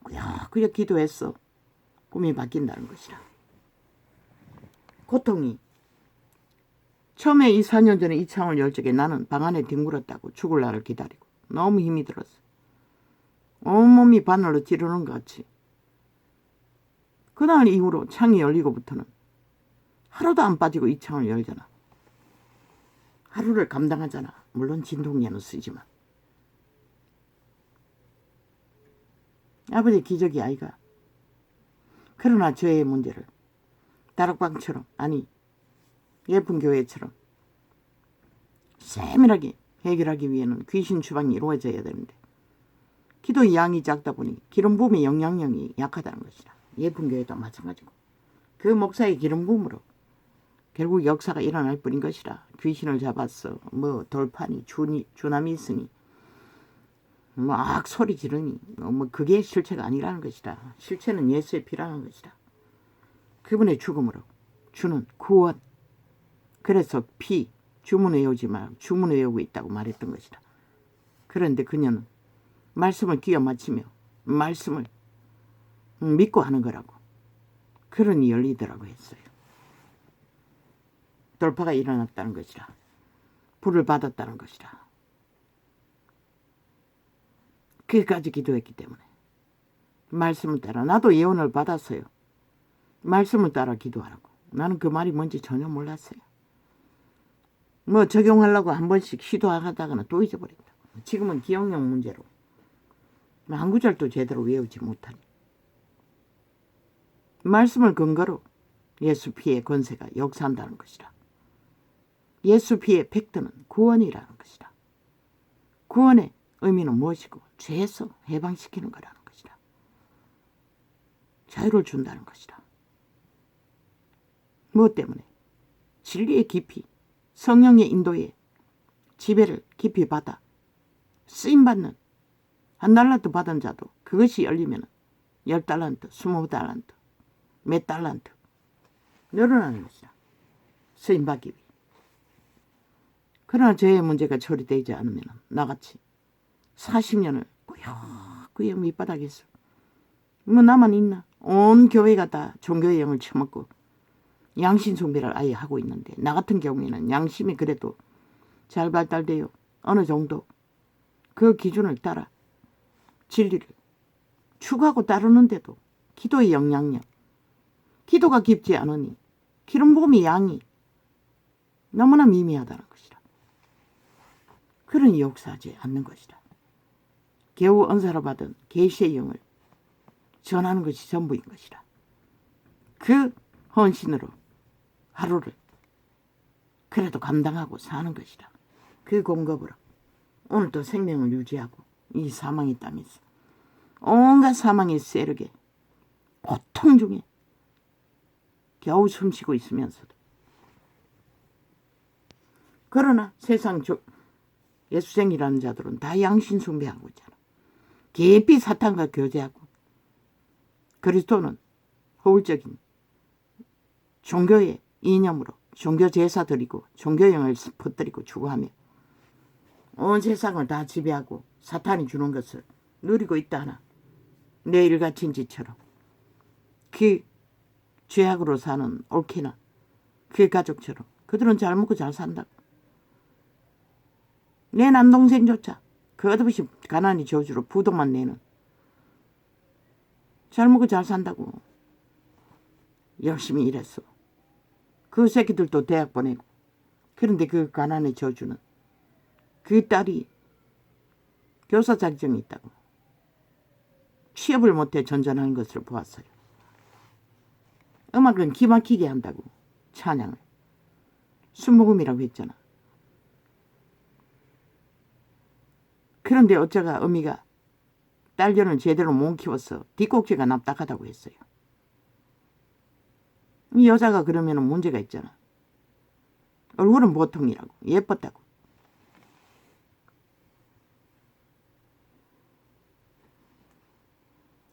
그야 기도했어. 꿈이 바뀐다는 것이라. 고통이 처음에 이 4년 전에 이 창을 열 적에 나는 방 안에 뒹굴었다고. 죽을 날을 기다리고 너무 힘이 들었어. 온몸이 바늘로 찌르는 것 같이. 그날 이후로 창이 열리고부터는 하루도 안 빠지고 이 창을 열잖아. 하루를 감당하잖아. 물론 진통제는 쓰지만. 아버지 기적이 아이가. 그러나 죄의 문제를 다락방처럼 아니 예쁜 교회처럼 세밀하게 해결하기 위해는 귀신 추방이 이루어져야 되는데 기도의 양이 작다 보니 기름 부음의 영향력이 약하다는 것이다. 예쁜 교회도 마찬가지고 그 목사의 기름 부음으로 결국 역사가 일어날 뿐인 것이라. 귀신을 잡았어. 돌판이 주남이 있으니 막 소리 지르니 그게 실체가 아니라는 것이다. 실체는 예수의 피라는 것이다. 그분의 죽음으로 주는 구원. 그래서 주문을 외우지 말고 주문을 외우고 있다고 말했던 것이다. 그런데 그녀는 말씀을 끼워 맞추며 말씀을 믿고 하는 거라고. 그러니 열리더라고 했어요. 돌파가 일어났다는 것이라. 불을 받았다는 것이라. 그까지 기도했기 때문에. 말씀을 따라. 나도 예언을 받았어요. 말씀을 따라 기도하라고. 나는 그 말이 뭔지 전혀 몰랐어요. 적용하려고 한 번씩 시도하다가는 또 잊어버린다. 지금은 기억력 문제로 한 구절도 제대로 외우지 못하니. 말씀을 근거로 예수 피의 권세가 역사한다는 것이라. 예수 피의 팩트는 구원이라는 것이라. 구원의 의미는 무엇이고 죄에서 해방시키는 거라는 것이라. 자유를 준다는 것이라. 무엇 때문에? 진리의 깊이, 성령의 인도에 지배를 깊이 받아 쓰임받는 한 달란트 받은 자도 그것이 열리면 10달란트, 20달란트, 몇 달란트 늘어나는 것이다. 쓰임받기 위해. 그러나 죄의 문제가 처리되지 않으면 나같이 40년을 꾸역꾸역 밑바닥에 있어. 나만 있나? 온 교회가 다 종교의 영을 처먹고 양심 숭배를 아예 하고 있는데 나 같은 경우에는 양심이 그래도 잘 발달되어 어느 정도 그 기준을 따라 진리를 추구하고 따르는데도 기도의 영향력, 기도가 깊지 않으니 기름 부음의 양이 너무나 미미하다는 것이다. 그러니 역사하지 않는 것이다. 겨우 은사로 받은 계시의 영을 전하는 것이 전부인 것이다. 그 헌신으로 하루를 그래도 감당하고 사는 것이다. 그 공급으로 오늘도 생명을 유지하고 이 사망의 땅에서 온갖 사망의 세력에 고통 중에 겨우 숨쉬고 있으면서도. 그러나 세상 예수쟁이라는 자들은 다 양신 숭배하고 있잖아. 깊이 사탄과 교제하고, 그리스도는 허울적인 종교의 이념으로 종교 제사 드리고 종교형을 퍼뜨리고 추구하며 온 세상을 다 지배하고 사탄이 주는 것을 누리고 있다 하나, 내 일가친 지처럼 그 죄악으로 사는 올케나 그 가족처럼 그들은 잘 먹고 잘 산다고. 내 남동생조차 끝없이 가난이 저주로 부도만 내는, 잘 먹고 잘 산다고 열심히 일했어. 그 새끼들도 대학 보내고. 그런데 그 가난의 저주는 그 딸이 교사 자격증이 있다고 취업을 못해 전전하는 것을 보았어요. 음악은 기막히게 한다고 찬양을. 순복음이라고 했잖아. 그런데 어쩌가 어미가 딸견을 제대로 못 키워서 뒷꼭지가 납작하다고 했어요. 이 여자가 그러면 문제가 있잖아. 얼굴은 보통이라고, 예뻤다고.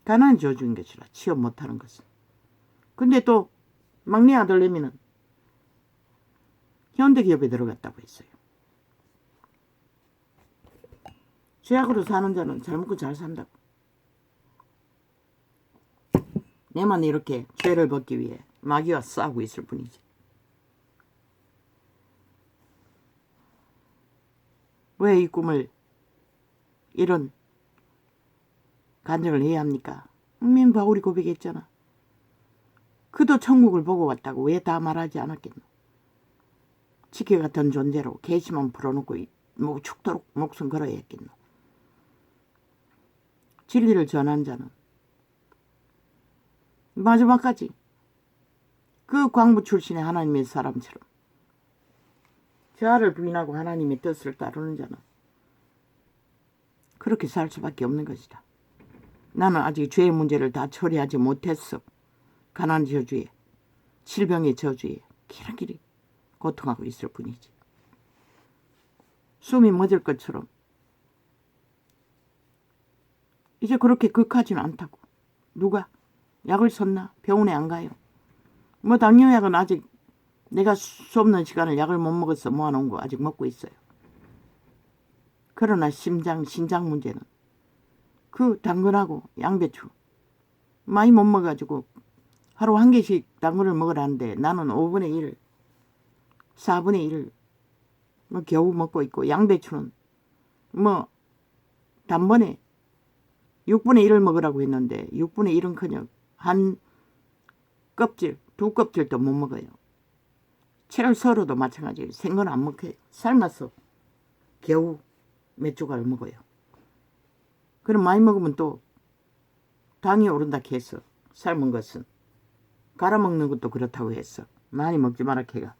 가난이 저주인 것이라, 취업 못하는 것은. 근데 또 막내 아들내미는 현대기업에 들어갔다고 했어요. 죄악으로 사는 자는 잘 먹고 잘 산다고. 내만 이렇게 죄를 벗기 위해 마귀와 싸우고 있을 뿐이지. 왜 이 꿈을, 이런 간증을 해야 합니까? 바울이 고백했잖아. 그도 천국을 보고 왔다고 왜 다 말하지 않았겠노? 지켜 같은 존재로 계시만 풀어놓고 죽도록 목숨 걸어야 했겠노? 진리를 전한 자는 마지막까지 그 광부 출신의 하나님의 사람처럼 자아를 부인하고 하나님의 뜻을 따르는 자는 그렇게 살 수밖에 없는 것이다. 나는 아직 죄의 문제를 다 처리하지 못했어. 가난 저주에, 질병의 저주에 기러기리 고통하고 있을 뿐이지. 숨이 멎을 것처럼 이제 그렇게 극하지는 않다고. 누가? 약을 썼나? 병원에 안 가요. 당뇨약은 아직 내가 수없는 시간을 약을 못 먹어서 모아놓은 거 아직 먹고 있어요. 그러나 신장 문제는 그 당근하고 양배추 많이 못 먹어가지고 하루 한 개씩 당근을 먹으라는데 나는 5분의 1, 4분의 1 겨우 먹고 있고, 양배추는 단번에 6분의 1을 먹으라고 했는데 6분의 1은커녕 한 껍질, 2껍질도 못 먹어요. 채를 썰어도 마찬가지예요. 생건 안 먹혀요. 삶아서 겨우 몇 조각을 먹어요. 그럼 많이 먹으면 또 당이 오른다 해서 삶은 것은 갈아 먹는 것도 그렇다고 했어. 많이 먹지 마라 걔가.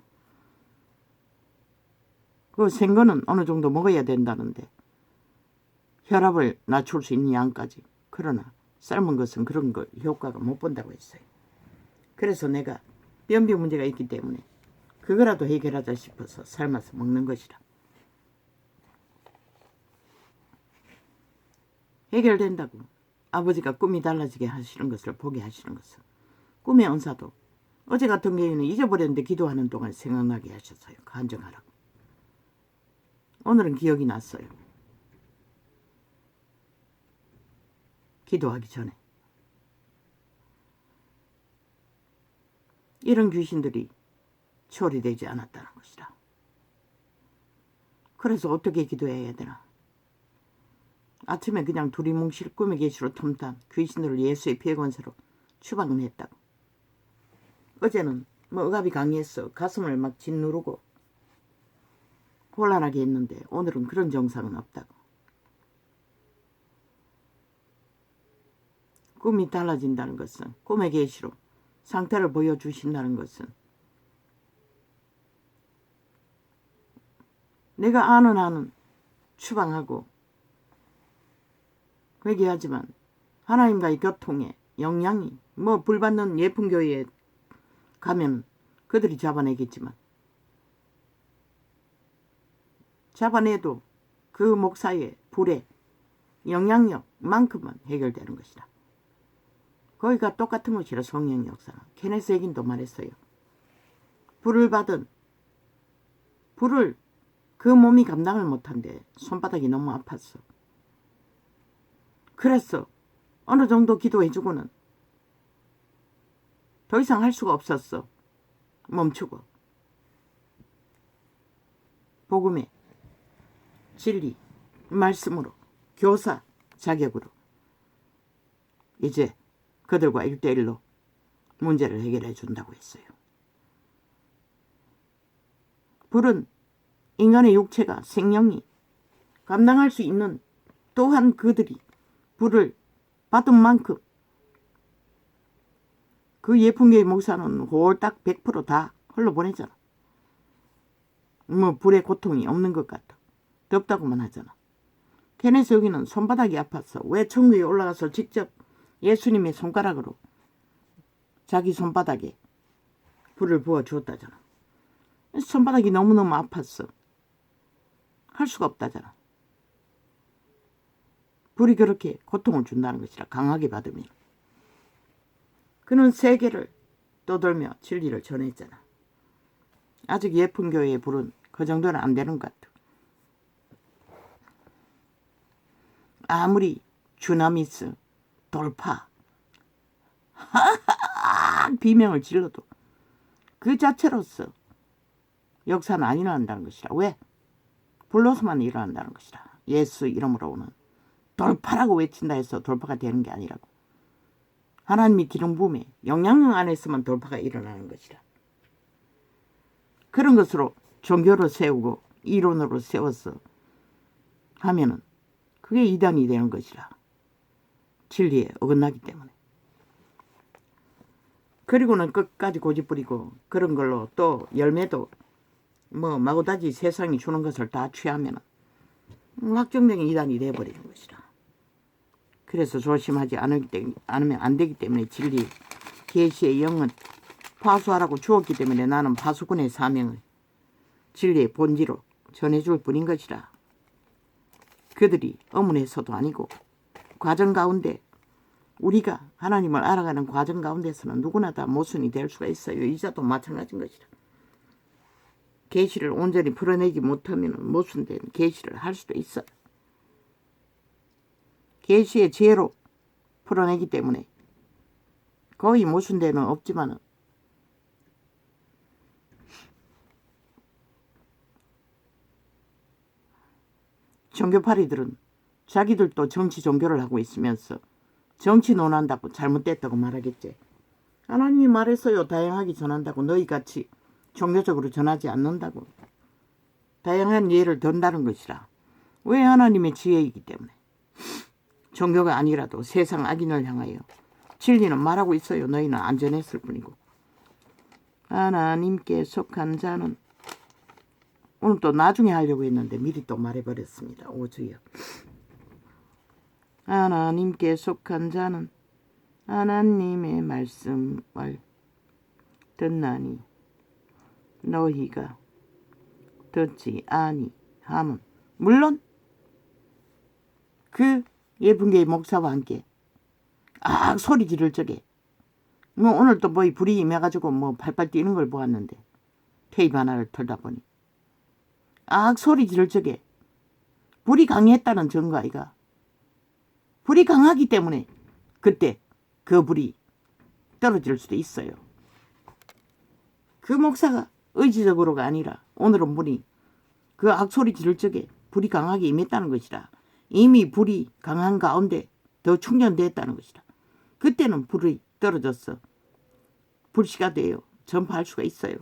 그 생거는 어느 정도 먹어야 된다는데 혈압을 낮출 수 있는 양까지. 그러나 삶은 것은 그런 거 효과가 못 본다고 했어요. 그래서 내가 변비 문제가 있기 때문에 그거라도 해결하자 싶어서 삶아서 먹는 것이라. 해결된다고. 아버지가 꿈이 달라지게 하시는 것을 보게 하시는 것은. 꿈의 은사도 어제 같은 경우에는 잊어버렸는데 기도하는 동안 생각나게 하셨어요. 간증하라고. 오늘은 기억이 났어요. 기도하기 전에. 이런 귀신들이 처리되지 않았다는 것이라. 그래서 어떻게 기도해야 되나? 아침에 그냥 두리뭉실 꿈의 계시로 틈탄 귀신들을 예수의 피해 권세로 추방을 했다고. 어제는 억압이 강했어. 가슴을 막 짓누르고 곤란하게 했는데 오늘은 그런 증상은 없다고. 꿈이 달라진다는 것은, 꿈의 계시로 상태를 보여주신다는 것은 내가 아는 한은 추방하고 회개하지만 하나님과의 교통에 영향이 뭐 불받는 예쁜 교회에 가면 그들이 잡아내겠지만 잡아내도 그 목사의 불의 영향력만큼은 해결되는 것이다. 거기가 똑같은 것이라 성령의 역사는. 케네스 에긴도 말했어요. 불을 받은 불을 그 몸이 감당을 못한대. 손바닥이 너무 아팠어. 그래서 어느 정도 기도해주고는 더 이상 할 수가 없었어. 멈추고 복음의 진리 말씀으로 교사 자격으로 이제 그들과 1대1로 문제를 해결해 준다고 했어요. 불은 인간의 육체가 생명이 감당할 수 있는 또한 그들이 불을 받은 만큼 그 예쁜교회 목사는 홀딱 100% 흘러보내잖아. 뭐 불의 고통이 없는 것 같아. 덥다고만 하잖아. 케네스 여기는 손바닥이 아팠어. 왜 천국에 올라가서 직접 예수님의 손가락으로 자기 손바닥에 불을 부어주었다잖아. 손바닥이 너무너무 아팠어. 할 수가 없다잖아. 불이 그렇게 고통을 준다는 것이라 강하게 받으면. 그는 세계를 떠돌며 진리를 전했잖아. 아직 예쁜 교회의 불은 그 정도는 안 되는 것 같아. 아무리 주나미스, 돌파, 비명을 질러도 그 자체로서 역사는 안 일어난다는 것이라. 왜? 불로서만 일어난다는 것이라. 예수 이름으로 오는 돌파라고 외친다 해서 돌파가 되는 게 아니라고. 하나님이 기름 부음에 영향력 안에 있으면 돌파가 일어나는 것이라. 그런 것으로 종교를 세우고 이론으로 세워서 하면은 그게 이단이 되는 것이라. 진리에 어긋나기 때문에. 그리고는 끝까지 고집부리고 그런 걸로 또 열매도 뭐 마구다지 세상이 주는 것을 다 취하면은 확정적인 이단이 되어버리는 것이라. 그래서 조심하지 않으면 안 되기 때문에 진리 계시의 영은 파수하라고 주었기 때문에 나는 파수꾼의 사명을 진리의 본질로 전해줄 뿐인 것이라. 그들이 어문에서도 아니고 과정 가운데 우리가 하나님을 알아가는 과정 가운데서는 누구나 다 모순이 될 수가 있어요. 이자도 마찬가지인 것이라. 계시를 온전히 풀어내지 못하면 모순된 계시를 할 수도 있어. 계시의 지혜로 풀어내기 때문에 거의 모순되는 없지만은 종교파리들은 자기들도 정치 종교를 하고 있으면서 정치 논한다고 잘못됐다고 말하겠지. 하나님이 말했어요. 다양하게 전한다고. 너희같이 종교적으로 전하지 않는다고. 다양한 예를 든다는 것이라. 왜? 하나님의 지혜이기 때문에. 종교가 아니라도 세상 악인을 향하여 진리는 말하고 있어요. 너희는 안전했을 뿐이고. 하나님께 속한 자는 오늘 또 나중에 하려고 했는데 미리 또 말해버렸습니다. 오주여. 하나님께 속한 자는 하나님의 말씀을 듣나니 너희가 듣지 아니함은 물론 그 예쁜교회 목사와 함께 소리 지를 적에 뭐 오늘 또 뭐 불이 임해가지고 뭐 팔팔 뛰는 걸 보았는데 테이프 하나를 털다 보니 소리 지를 적에 불이 강했다는 증거 아이가. 불이 강하기 때문에 그때 그 불이 떨어질 수도 있어요. 그 목사가 의지적으로가 아니라 오늘은 불이 그 악소리 지를 적에 불이 강하게 임했다는 것이라. 이미 불이 강한 가운데 더 충전됐다는 것이라. 그때는 불이 떨어져서 불씨가 되어 전파할 수가 있어요.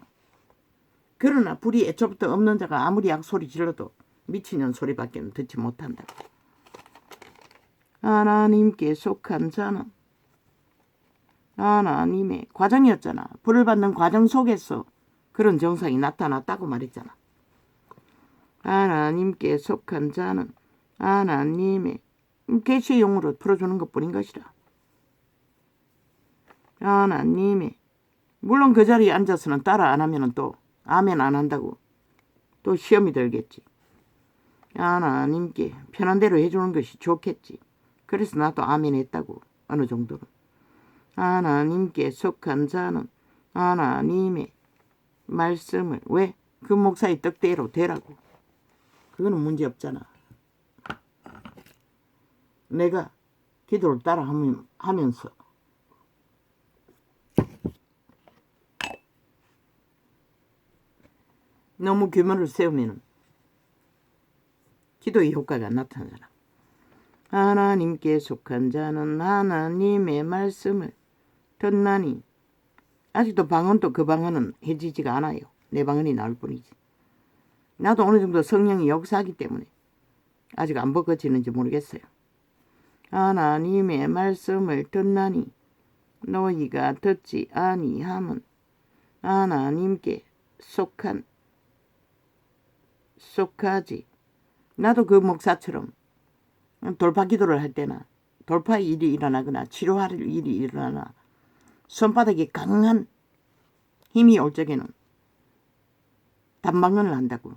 그러나 불이 애초부터 없는 자가 아무리 악소리 질러도 미치는 소리밖에 듣지 못한다. 하나님께 속한 자는 하나님의 과정이었잖아. 불을 받는 과정 속에서 그런 정상이 나타났다고 말했잖아. 하나님께 속한 자는 하나님의 계시의 용으로 풀어주는 것뿐인 것이라. 하나님의 물론 그 자리에 앉아서는 따라 안 하면은 또 아멘 안 한다고 또 시험이 들겠지. 하나님께 편한 대로 해주는 것이 좋겠지. 그래서 나도 아멘 했다고 어느 정도는. 하나님께 속한 자는 하나님의 말씀을 왜? 그 목사의 뜻대로 되라고. 그거는 문제 없잖아. 내가 기도를 따라 하면서 너무 규모를 세우면 기도의 효과가 나타나잖아. 하나님께 속한 자는 하나님의 말씀을 듣나니. 아직도 방언도 그 방언은 해지지가 않아요. 내 방언이 나올 뿐이지. 나도 어느 정도 성령이 역사하기 때문에 아직 안 벗겨지는지 모르겠어요. 하나님의 말씀을 듣나니 너희가 듣지 아니함은 하나님께 속하지. 나도 그 목사처럼 돌파 기도를 할 때나 돌파의 일이 일어나거나 치료할 일이 일어나나 손바닥에 강한 힘이 올 적에는 단방언을 한다고.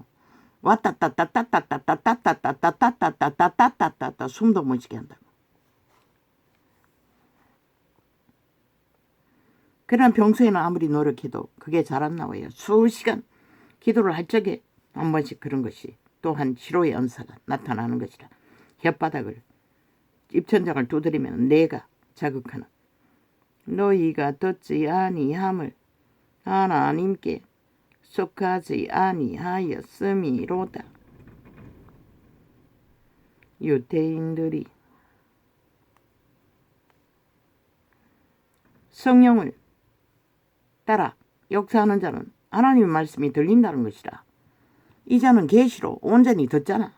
왔다따따따따따따따따따따따따따따따따따 숨도 못 쉬게 한다고. 그러나 평소에는 아무리 노력해도 그게 잘 안 나와요. 수시간 기도를 할 적에 한 번씩 그런 것이 또한 치료의 은사가 나타나는 것이라. 혓바닥을 입천장을 두드리면 내가 자극하는 너희가 듣지 아니함을 하나님께 속하지 아니하였음이로다. 유대인들이 성령을 따라 역사하는 자는 하나님의 말씀이 들린다는 것이라. 이 자는 계시로 온전히 듣잖아.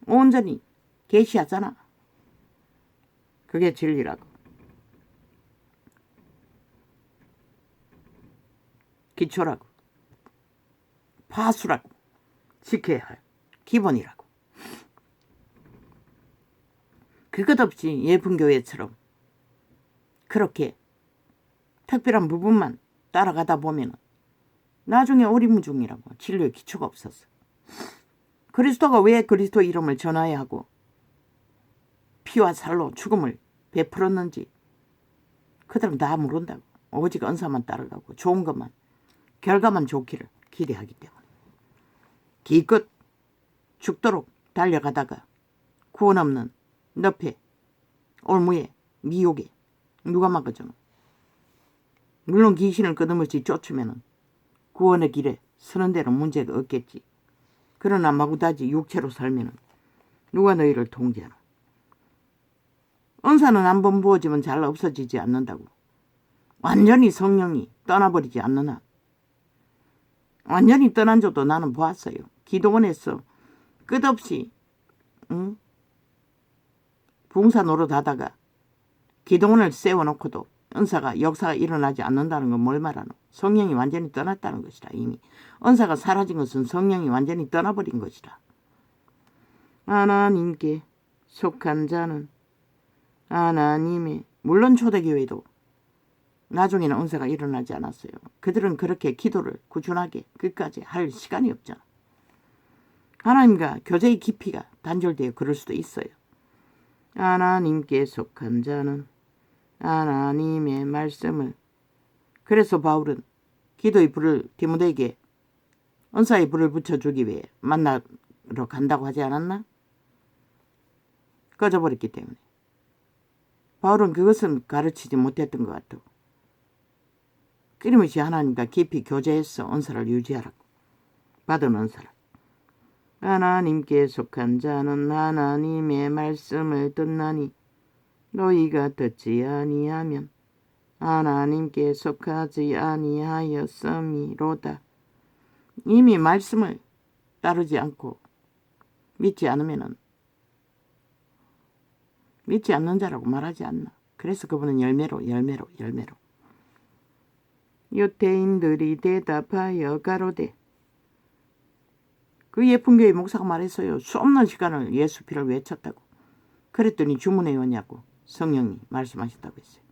온전히 계시하잖아. 그게 진리라고. 기초라고. 파수라고. 지켜야 할 기본이라고. 그것 없이 예쁜 교회처럼 그렇게 특별한 부분만 따라가다 보면 나중에 오리무중이라고. 진리의 기초가 없었어. 그리스도가 왜 그리스도 이름을 전하여야 하고 피와 살로 죽음을 베풀었는지 그들은 다 모른다고. 오직 은사만 따라가고 좋은 것만 결과만 좋기를 기대하기 때문에 기껏 죽도록 달려가다가 구원 없는 늪에 올무에 미혹에 누가 막아주노. 물론 귀신을 끊임없이 쫓으면 구원의 길에 서는 데는 문제가 없겠지. 그러나 마구다지 육체로 살면 누가 너희를 통제하노. 은사는 한 번 부어지면 잘 없어지지 않는다고. 완전히 성령이 떠나버리지 않는 한. 완전히 떠난 적도 나는 보았어요. 기도원에서 끝없이 봉사 노릇하다가 기도원을 세워놓고도 은사가 역사가 일어나지 않는다는 건 뭘 말하노? 성령이 완전히 떠났다는 것이라. 이미 은사가 사라진 것은 성령이 완전히 떠나버린 것이라. 하나님께 속한 자는 하나님의 물론 초대교회도 나중에는 은사가 일어나지 않았어요. 그들은 그렇게 기도를 꾸준하게 끝까지 할 시간이 없잖아. 하나님과 교제의 깊이가 단절되어 그럴 수도 있어요. 하나님께 속한 자는 하나님의 말씀을. 그래서 바울은 기도의 불을 디모데에게 은사의 불을 붙여주기 위해 만나러 간다고 하지 않았나? 꺼져버렸기 때문에. 바울은 그것은 가르치지 못했던 것 같아. 끊임없이 하나님과 깊이 교제해서 은사를 유지하라고. 받은 은사를. 하나님께 속한 자는 하나님의 말씀을 듣나니 너희가 듣지 아니하면 하나님께 속하지 아니하였음이로다. 이미 말씀을 따르지 않고 믿지 않으면 믿지 않는 자라고 말하지 않나. 그래서 그분은 열매로. 유대인들이 대답하여 가로되. 그 예쁜 교회 목사가 말했어요. 수없는 시간을 예수 피를 외쳤다고. 그랬더니 주문해 오냐고 성령이 말씀하셨다고 했어요.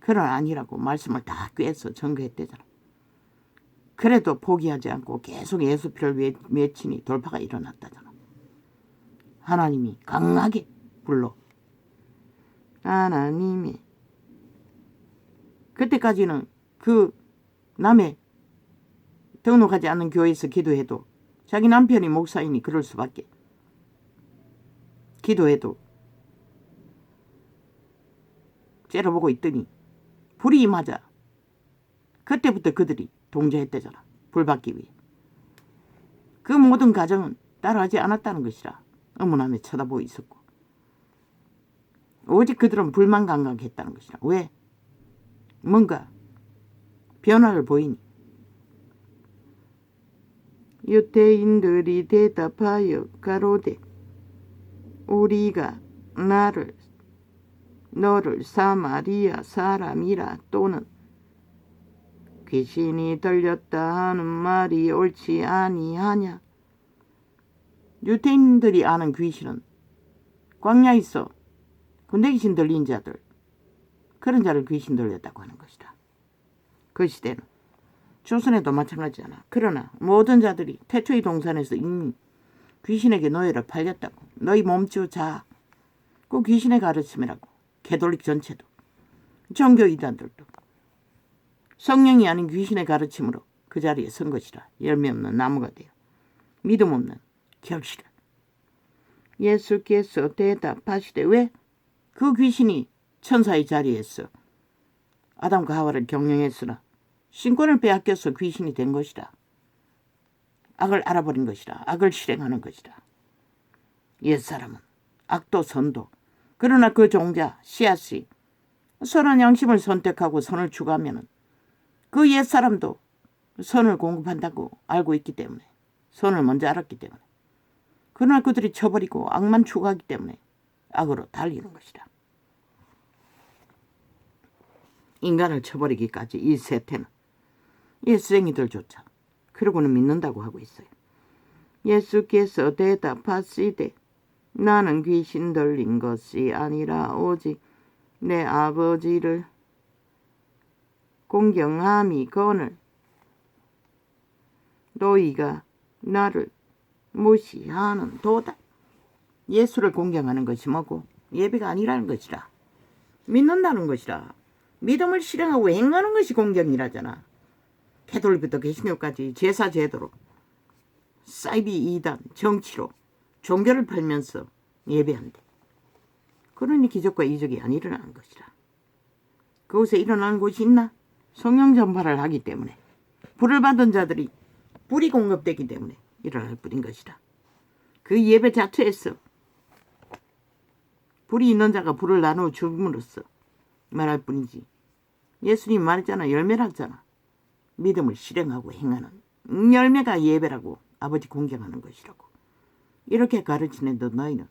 그러나 아니라고 말씀을 다 꿰서 증거했대잖아. 그래도 포기하지 않고 계속 예수 피를 외치니 돌파가 일어났다잖아. 하나님이 강하게 불러. 하나님이 그때까지는 그 남의 등록하지 않는 교회에서 기도해도 자기 남편이 목사이니 그럴 수밖에. 기도해도 째려보고 있더니 불이 임하자 그때부터 그들이 동조했대잖아. 불 받기 위해. 그 모든 가정은 따라하지 않았다는 것이라 어머나며 쳐다보고 있었고 오직 그들은 불만 감각했다는 것이라. 왜? 뭔가 변화를 보이니. 유대인들이 대답하여 가로되 우리가 너를 사마리아 사람이라 또는 귀신이 들렸다 하는 말이 옳지 아니하냐. 유대인들이 아는 귀신은 광야에서 군대 귀신 들린 자들, 그런 자를 귀신 들렸다고 하는 것이다. 그 시대는 조선에도 마찬가지잖아. 그러나 모든 자들이 태초의 동산에서 이미 귀신에게 노예를 팔렸다고. 너희 몸주 자. 그 귀신의 가르침이라고. 캐톨릭 전체도. 종교 이단들도. 성령이 아닌 귀신의 가르침으로 그 자리에 선 것이라. 열매 없는 나무가 되어 믿음 없는 결실을. 예수께서 대답하시되 왜? 그 귀신이 천사의 자리에서 아담과 하와를 경영했으나 신권을 빼앗겨서 귀신이 된 것이다. 악을 알아버린 것이다. 악을 실행하는 것이다. 옛사람은 악도 선도. 그러나 그 종자 씨앗이 선한 양심을 선택하고 선을 추구하면 그 옛사람도 선을 공급한다고 알고 있기 때문에 선을 먼저 알았기 때문에 그러나 그들이 쳐버리고 악만 추구하기 때문에 악으로 달리는 것이다. 인간을 쳐버리기까지 이 세태는 예수쟁이들조차 그러고는 믿는다고 하고 있어요. 예수께서 대답하시되 나는 귀신 들린 것이 아니라 오직 내 아버지를 공경함이거늘 너희가 나를 무시하는 도다. 예수를 공경하는 것이 뭐고 예배가 아니라는 것이라. 믿는다는 것이라. 믿음을 실행하고 행하는 것이 공경이라잖아. 캐톨릭부터 개신교까지 제사 제도로 사이비 이단 정치로 종교를 팔면서 예배한대. 그러니 기적과 이적이 안 일어나는 것이라. 그곳에 일어나는 곳이 있나? 성령 전파를 하기 때문에 불을 받은 자들이 불이 공급되기 때문에 일어날 뿐인 것이라. 그 예배 자체에서 불이 있는 자가 불을 나누어 줌으로써 말할 뿐이지. 예수님 말했잖아. 열매라잖아. 믿음을 실행하고 행하는 열매가 예배라고 아버지 공경하는 것이라고. 이렇게 가르치는데 너희는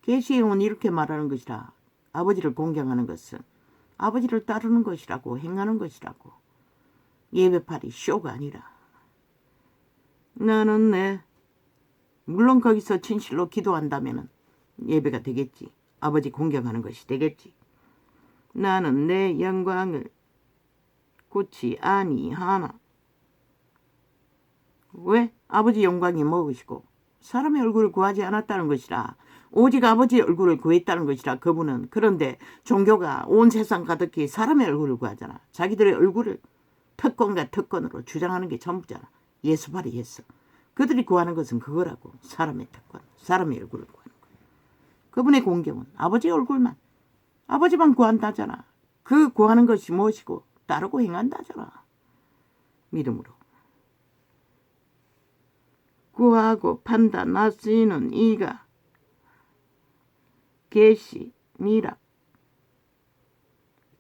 계시형은 이렇게 말하는 것이라. 아버지를 공경하는 것은 아버지를 따르는 것이라고 행하는 것이라고. 예배팔이 쇼가 아니라. 나는 물론 거기서 진실로 기도한다면 예배가 되겠지. 아버지 공경하는 것이 되겠지. 나는 내 영광을 굳이 아니하나. 왜? 아버지 영광이 무엇이고 사람의 얼굴을 구하지 않았다는 것이라. 오직 아버지의 얼굴을 구했다는 것이라. 그분은. 그런데 종교가 온 세상 가득히 사람의 얼굴을 구하잖아. 자기들의 얼굴을 특권과 특권으로 주장하는 게 전부잖아. 예수발이 예수. 그들이 구하는 것은 그거라고. 사람의 특권, 사람의 얼굴을 구하는 거야. 그분의 공경은 아버지의 얼굴만, 아버지만 구한다잖아. 그 구하는 것이 무엇이고 따르고 행한다잖아. 믿음으로. 구하고 판단하시는 이가 계시니라.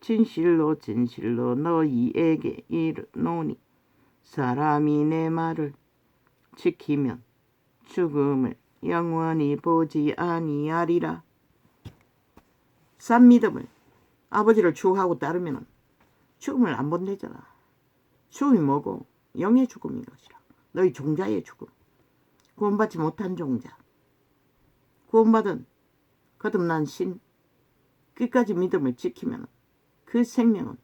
진실로 진실로 너희에게 이르노니 사람이 내 말을 지키면 죽음을 영원히 보지 아니하리라. 산 믿음을 아버지를 추구하고 따르면 죽음을 안 본대잖아. 죽음이 뭐고? 영의 죽음인 것이라. 너희 종자의 죽음. 구원받지 못한 종자. 구원받은 거듭난 신. 끝까지 믿음을 지키면 그 생명은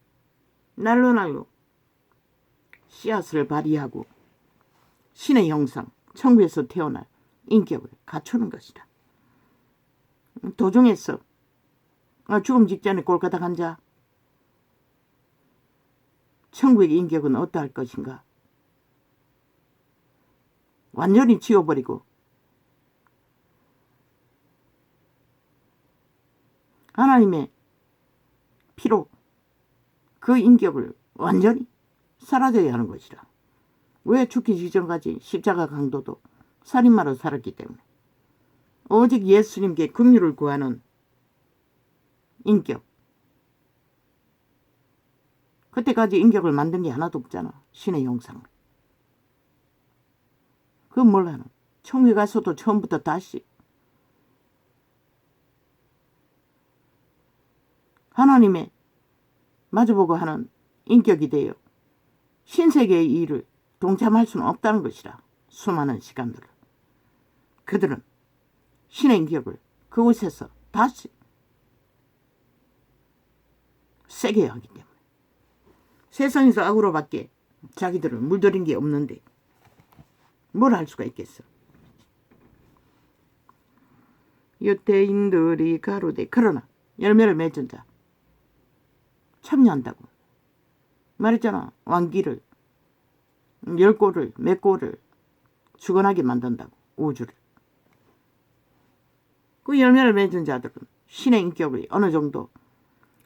날로 씨앗을 발휘하고 신의 형상, 천국에서 태어날 인격을 갖추는 것이다. 도중에서 죽음 직전에 골가다 간 자, 천국의 인격은 어떠할 것인가? 완전히 지워버리고 하나님의 피로 그 인격을 완전히 사라져야 하는 것이라. 왜 죽기 직전까지 십자가 강도도 살인마로 살았기 때문에 오직 예수님께 긍휼을 구하는 인격. 그때까지 인격을 만든 게 하나도 없잖아. 신의 형상을. 그건 몰라는. 천국에 가서도 처음부터 다시 하나님의 마주보고 하는 인격이 되어 신세계의 일을 동참할 수는 없다는 것이라. 수많은 시간들을. 그들은 신의 인격을 그곳에서 다시 세게 하기 때문에 세상에서 악으로밖에 자기들을 물들인 게 없는데 뭘 할 수가 있겠어. 유대인들이 가로되 그러나 열매를 맺은 자 참여한다고 말했잖아. 왕기를 10골을 몇 골을 주관하게 만든다고. 우주를. 그 열매를 맺은 자들은 신의 인격이 어느 정도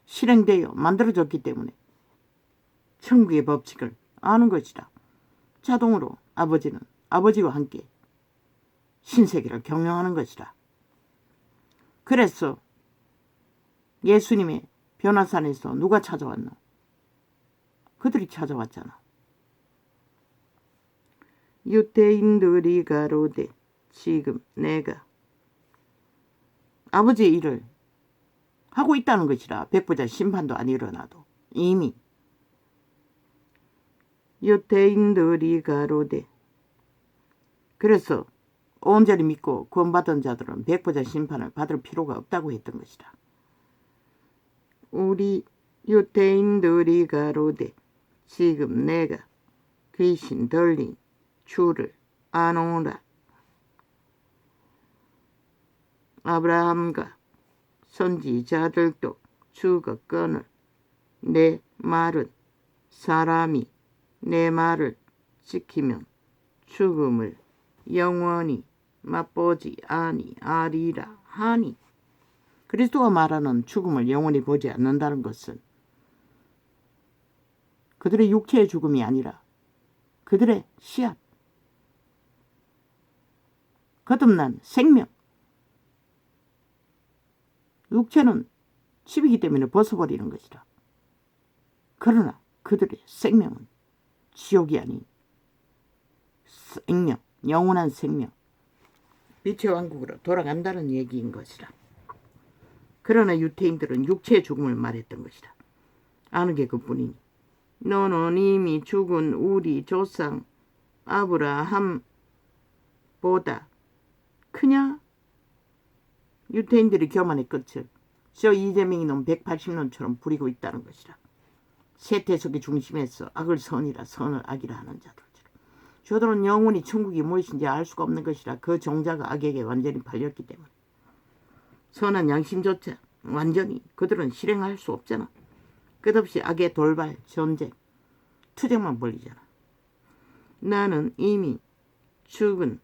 실행되어 만들어졌기 때문에 천국의 법칙을 아는 것이다. 자동으로 아버지는 아버지와 함께 신세계를 경영하는 것이다. 그래서 예수님의 변화산에서 누가 찾아왔나? 그들이 찾아왔잖아. 유대인들이 가로되 지금 내가 아버지의 일을 하고 있다는 것이라. 백부자 심판도 안 일어나도 이미. 유대인들이 가로되 그래서 온전히 믿고 구원받은 자들은 백부자 심판을 받을 필요가 없다고 했던 것이다. 우리 유대인들이 가로되 지금 내가 귀신 들린 주를 아노라. 아브라함과 선지자들도 죽었거늘 내 말은 사람이 내 말을 지키면 죽음을 영원히 맛보지 아니하리라 하니. 그리스도가 말하는 죽음을 영원히 보지 않는다는 것은 그들의 육체의 죽음이 아니라 그들의 씨앗, 거듭난 생명. 육체는 칩이기 때문에 벗어버리는 것이다. 그러나 그들의 생명은 지옥이 아닌 생명, 영원한 생명, 빛의 왕국으로 돌아간다는 얘기인 것이다. 그러나 유대인들은 육체의 죽음을 말했던 것이다. 아는 게 그뿐이니. 너는 이미 죽은 우리 조상 아브라함보다 크냐? 유대인들이 교만의 끝을 저 이재명이 놈 180년처럼 부리고 있다는 것이라. 세태석의 중심에서 악을 선이라 선을 악이라 하는 자들. 저들은 영원히 천국이 무엇인지 알 수가 없는 것이라. 그 종자가 악에게 완전히 팔렸기 때문에 선한 양심조차 완전히 그들은 실행할 수 없잖아. 끝없이 악의 돌발, 전쟁, 투쟁만 벌리잖아. 나는 이미 죽은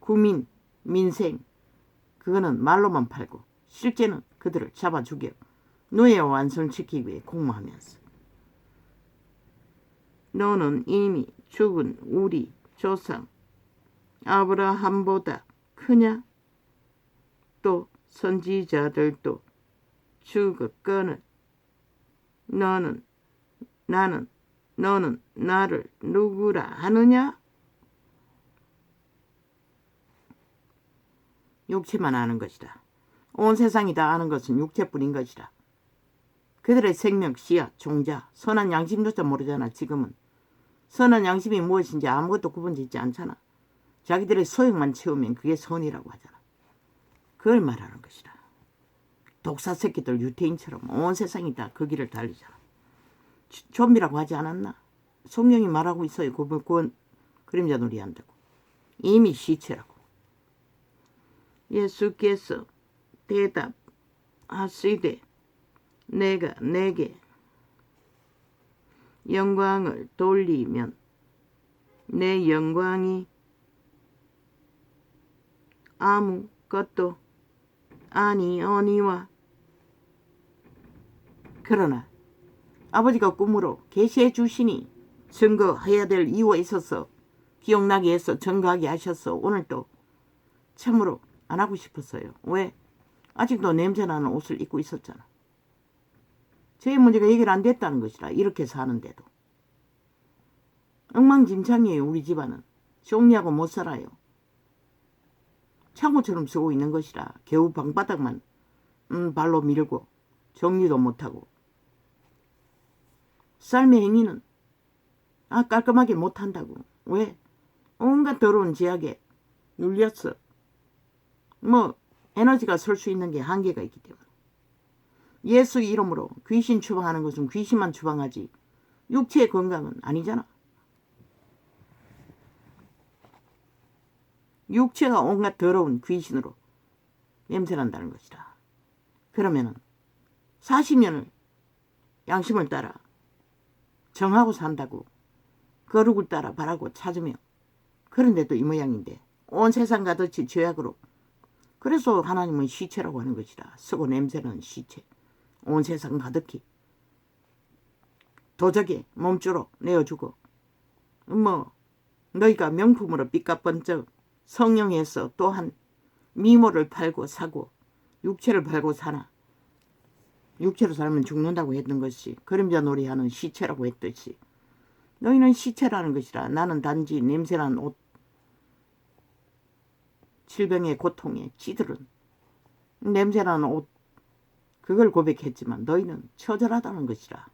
구민, 민생, 그거는 말로만 팔고 실제는 그들을 잡아 죽여 노예와 완성시키기 위해 공모하면서 너는 이미 죽은 우리 조상 아브라함보다 크냐? 또 선지자들도 죽었거늘 너는 나를 누구라 하느냐? 육체만 아는 것이다. 온 세상이 다 아는 것은 육체뿐인 것이다. 그들의 생명, 씨앗, 종자, 선한 양심조차 모르잖아. 지금은 선한 양심이 무엇인지 아무것도 구분짓지 않잖아. 자기들의 소욕만 채우면 그게 선이라고 하잖아. 그걸 말하는 것이다. 독사 새끼들 유태인처럼 온 세상이 다 그 길을 달리잖아. 좀비라고 하지 않았나? 성경이 말하고 있어요. 그건 그림자 놀이 한다고. 이미 시체라고. 예수께서 대답하시되 내가 내게 영광을 돌리면 내 영광이 아무것도 아니오니와. 그러나 아버지가 꿈으로 계시해 주시니 증거해야 될 이유가 있어서 기억나게 해서 증거하게 하셔서 오늘 또 참으로 안 하고 싶었어요. 왜? 아직도 냄새나는 옷을 입고 있었잖아. 제 문제가 해결 안 됐다는 것이라. 이렇게 사는데도. 엉망진창이에요. 우리 집안은. 정리하고 못 살아요. 창고처럼 쓰고 있는 것이라. 겨우 방바닥만 발로 밀고 정리도 못하고. 삶의 행위는 깔끔하게 못한다고. 왜? 온갖 더러운 제약에 눌렸어. 에너지가 설 수 있는 게 한계가 있기 때문에. 예수 이름으로 귀신 추방하는 것은 귀신만 추방하지 육체의 건강은 아니잖아. 육체가 온갖 더러운 귀신으로 냄새난다는 것이다. 그러면은 40년을 양심을 따라 정하고 산다고 거룩을 따라 바라고 찾으며 그런데도 이 모양인데 온 세상 가득히 죄악으로. 그래서 하나님은 시체라고 하는 것이다. 쓰고 냄새는 시체. 온 세상 가득히 도적에 몸주로 내어주고 너희가 명품으로 삐까번쩍 성령에서 또한 미모를 팔고 사고 육체를 팔고 사나. 육체로 살면 죽는다고 했던 것이 그림자 놀이하는 시체라고 했듯이 너희는 시체라는 것이라. 나는 단지 냄새난 옷, 질병의 고통에 찌들은 냄새나는 옷, 그걸 고백했지만 너희는 처절하다는 것이라.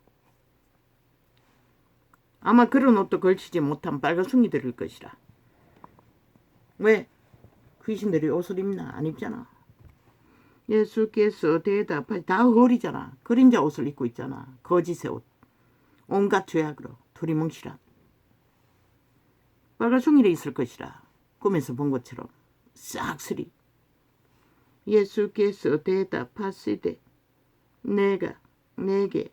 아마 그런 옷도 걸치지 못한 빨간숭이들일 것이라. 왜? 귀신들이 옷을 입나? 안 입잖아. 예수께서 대답하시 다 헐이잖아. 그림자 옷을 입고 있잖아. 거짓의 옷. 온갖 죄악으로 두리뭉실한 빨간숭이를 있을 것이라. 꿈에서 본 것처럼 싹쓸이. 예수께서 대답하시되 내가 내게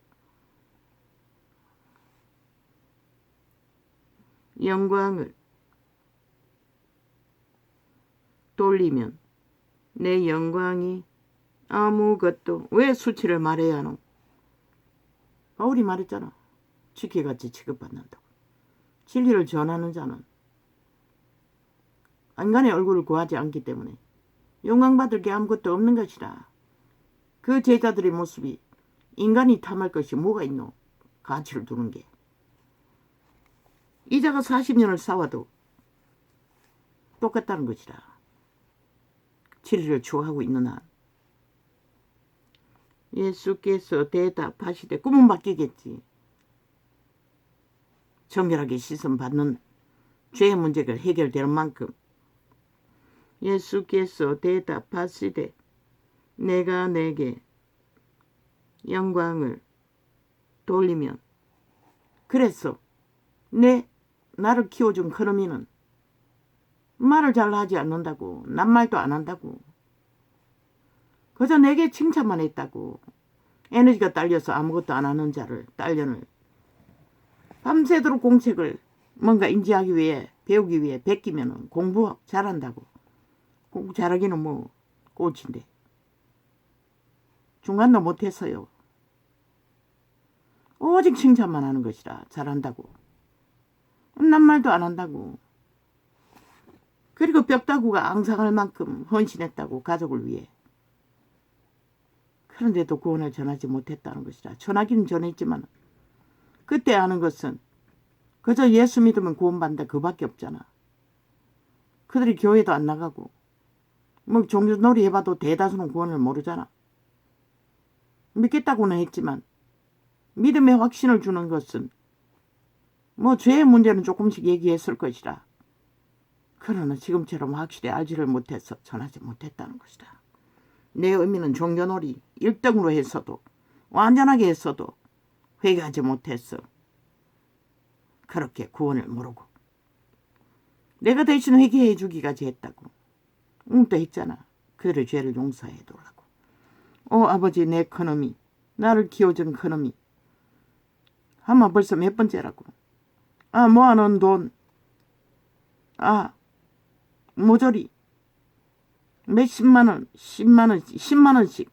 영광을 돌리면 내 영광이 아무것도. 왜 수치를 말해야 하노? 바울이 말했잖아. 지키같이 취급받는다고. 진리를 전하는 자는 인간의 얼굴을 구하지 않기 때문에 영광받을 게 아무것도 없는 것이라. 그 제자들의 모습이 인간이 탐할 것이 뭐가 있노? 가치를 두는 게. 이자가 40년을 싸워도 똑같다는 것이라. 진리를 추구하고 있는 한. 예수께서 대답하시되 꿈은 바뀌겠지. 정결하게 씻음 받는 죄의 문제가 해결될 만큼. 예수께서 대답하시되 내가 내게 영광을 돌리면. 그래서 나를 키워준 큰어미는 말을 잘 하지 않는다고. 낱말도 안 한다고. 그저 내게 칭찬만 했다고. 에너지가 딸려서 아무것도 안 하는 자를, 딸년을 밤새도록 공책을 뭔가 인지하기 위해, 배우기 위해 베끼면 공부 잘한다고. 공부 잘하기는 꽃인데. 중간도 못했어요. 오직 칭찬만 하는 것이라. 잘한다고. 낱말도 안 한다고. 그리고 뼈다구가 앙상할 만큼 헌신했다고. 가족을 위해. 그런데도 구원을 전하지 못했다는 것이라. 전하기는 전했지만 그때 아는 것은 그저 예수 믿으면 구원받는다 그밖에 없잖아. 그들이 교회도 안 나가고 종교놀이 해봐도 대다수는 구원을 모르잖아. 믿겠다고는 했지만 믿음의 확신을 주는 것은 죄의 문제는 조금씩 얘기했을 것이라. 그러나 지금처럼 확실히 알지를 못해서 전하지 못했다는 것이다. 내 의미는 종교놀이 1등으로 했어도 완전하게 했어도 회개하지 못했어. 그렇게 구원을 모르고 내가 대신 회개해 주기까지 했다고. 또 했잖아. 그들의 죄를 용서해 달라고. 아버지, 내 큰놈이, 나를 키워준 큰놈이 아마 벌써 몇 번째라고. 모아놓은 돈 모조리 몇십만원, 10만원씩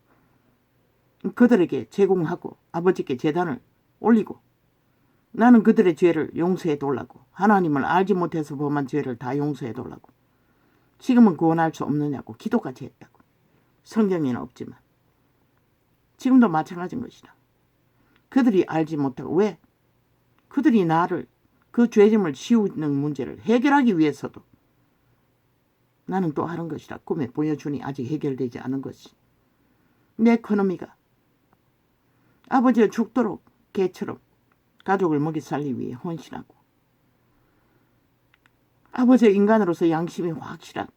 그들에게 제공하고 아버지께 제단을 올리고 나는 그들의 죄를 용서해 달라고. 하나님을 알지 못해서 범한 죄를 다 용서해 달라고. 지금은 구원할 수 없느냐고 기도까지 했다고. 성경에는 없지만 지금도 마찬가지인 것이다. 그들이 알지 못하고 왜? 그들이 나를 그 죄짐을 지우는 문제를 해결하기 위해서도 나는 또 하는 것이다. 꿈에 보여주니 아직 해결되지 않은 것이. 내 큰어미가 아버지가 죽도록 개처럼 가족을 먹이 살리기 위해 헌신하고 아버지의 인간으로서 양심이 확실한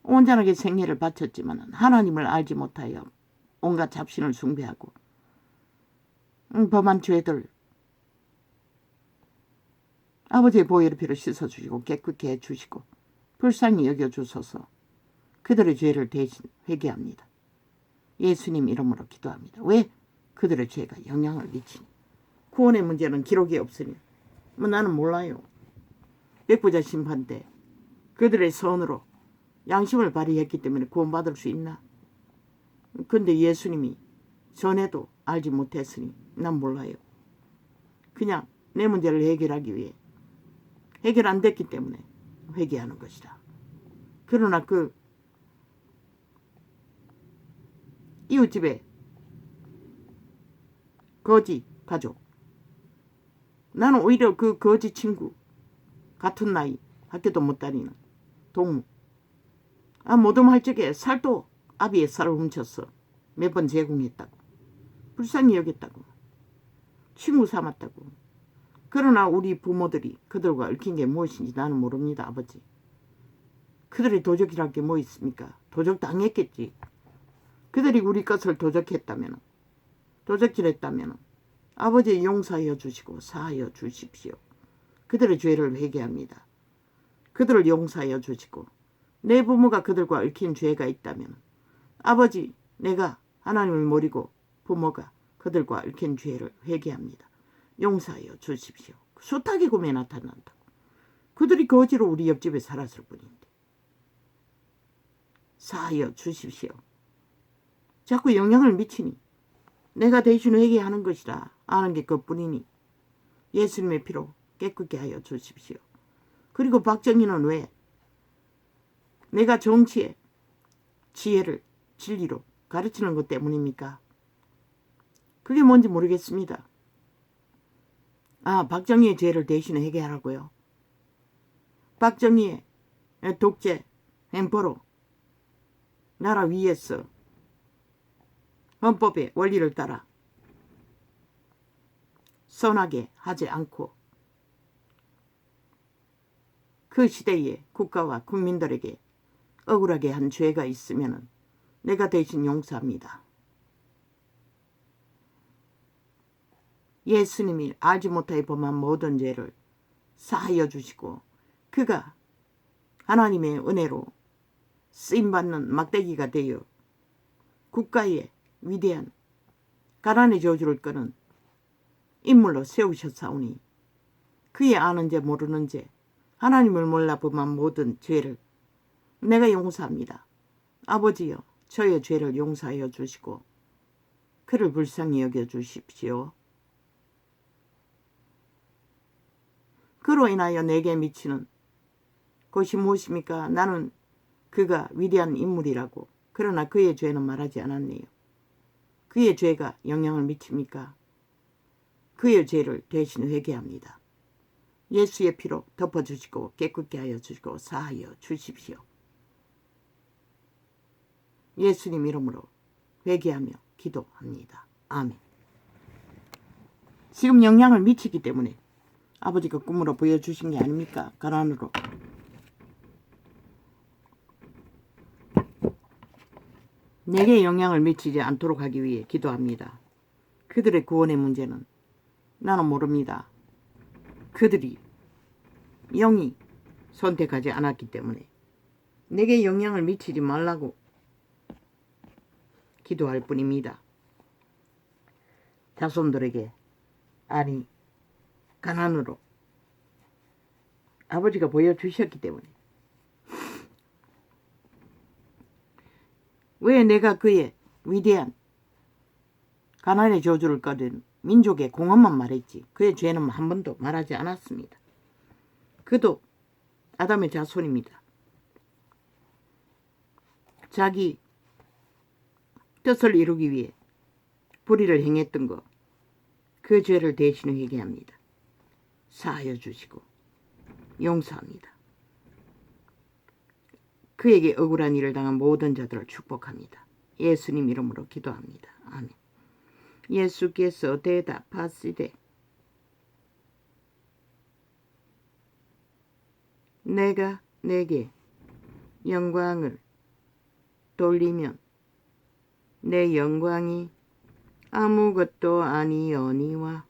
온전하게 생애를 바쳤지만 하나님을 알지 못하여 온갖 잡신을 숭배하고 범한 죄들 아버지의 보혈의 피로 씻어주시고 깨끗게 해주시고 불쌍히 여겨주소서. 그들의 죄를 대신 회개합니다. 예수님 이름으로 기도합니다. 왜? 그들의 죄가 영향을 미치니. 구원의 문제는 기록이 없으니 나는 몰라요. 백부자 심판 때 그들의 선으로 양심을 발휘했기 때문에 구원받을 수 있나? 근데 예수님이 전에도 알지 못했으니 난 몰라요. 그냥 내 문제를 해결하기 위해 해결 안 됐기 때문에 회개하는 것이다. 그러나 그 이웃집에 거지 가족, 나는 오히려 그 거지 친구, 같은 나이 학교도 못 다니는 동무, 모둠할 적에 살도 아비의 쌀을 훔쳤어. 몇 번 제공했다고. 불쌍히 여겼다고. 친구 삼았다고. 그러나 우리 부모들이 그들과 얽힌 게 무엇인지 나는 모릅니다. 아버지. 그들이 도적이랄 게 뭐 있습니까? 도적 당했겠지. 그들이 우리 것을 도적했다면, 도적질했다면 아버지 용서하여 주시고 사하여 주십시오. 그들의 죄를 회개합니다. 그들을 용서하여 주시고 내 부모가 그들과 얽힌 죄가 있다면 아버지, 내가 하나님을 모르고 부모가 그들과 얽힌 죄를 회개합니다. 용서하여 주십시오. 수탉이 꿈에 나타난다고. 그들이 거지로 우리 옆집에 살았을 뿐인데 사하여 주십시오. 자꾸 영향을 미치니 내가 대신 회개하는 것이라 아는 게 그뿐이니 예수님의 피로 깨끗게 하여 주십시오. 그리고 박정희는 왜 내가 정치에 지혜를 진리로 가르치는 것 때문입니까? 그게 뭔지 모르겠습니다. 박정희의 죄를 대신 회개하라고요. 박정희의 독재 횡포로 나라 위에서 헌법의 원리를 따라 선하게 하지 않고 그 시대의 국가와 국민들에게 억울하게 한 죄가 있으면 내가 대신 용서합니다. 예수님이 알지 못하여 범한 모든 죄를 사하여 주시고 그가 하나님의 은혜로 쓰임받는 막대기가 되어 국가의 위대한 가난의 저주를 끄는 인물로 세우셨사오니 그의 아는 죄 모르는 죄 하나님을 몰라 범한 모든 죄를 내가 용서합니다. 아버지여, 저의 죄를 용서하여 주시고 그를 불쌍히 여겨 주십시오. 그로 인하여 내게 미치는 것이 무엇입니까? 나는 그가 위대한 인물이라고. 그러나 그의 죄는 말하지 않았네요. 그의 죄가 영향을 미칩니까? 그의 죄를 대신 회개합니다. 예수의 피로 덮어주시고 깨끗게 하여 주시고 사하여 주십시오. 예수님 이름으로 회개하며 기도합니다. 아멘. 지금 영향을 미치기 때문에 아버지가 꿈으로 보여주신 게 아닙니까? 가난으로. 내게 영향을 미치지 않도록 하기 위해 기도합니다. 그들의 구원의 문제는 나는 모릅니다. 그들이 영이 선택하지 않았기 때문에 내게 영향을 미치지 말라고 기도할 뿐입니다. 자손들에게 아니 가난으로 아버지가 보여주셨기 때문에 왜 내가 그의 위대한 가난의 저주를 꺼낸 민족의 공헌만 말했지 그의 죄는 한 번도 말하지 않았습니다. 그도 아담의 자손입니다. 자기 뜻을 이루기 위해 불의를 행했던 것, 그 죄를 대신 회개합니다. 사하여 주시고 용서합니다. 그에게 억울한 일을 당한 모든 자들을 축복합니다. 예수님 이름으로 기도합니다. 아멘. 예수께서 대답하시되 내가 내게 영광을 돌리면 내 영광이 아무것도 아니오니와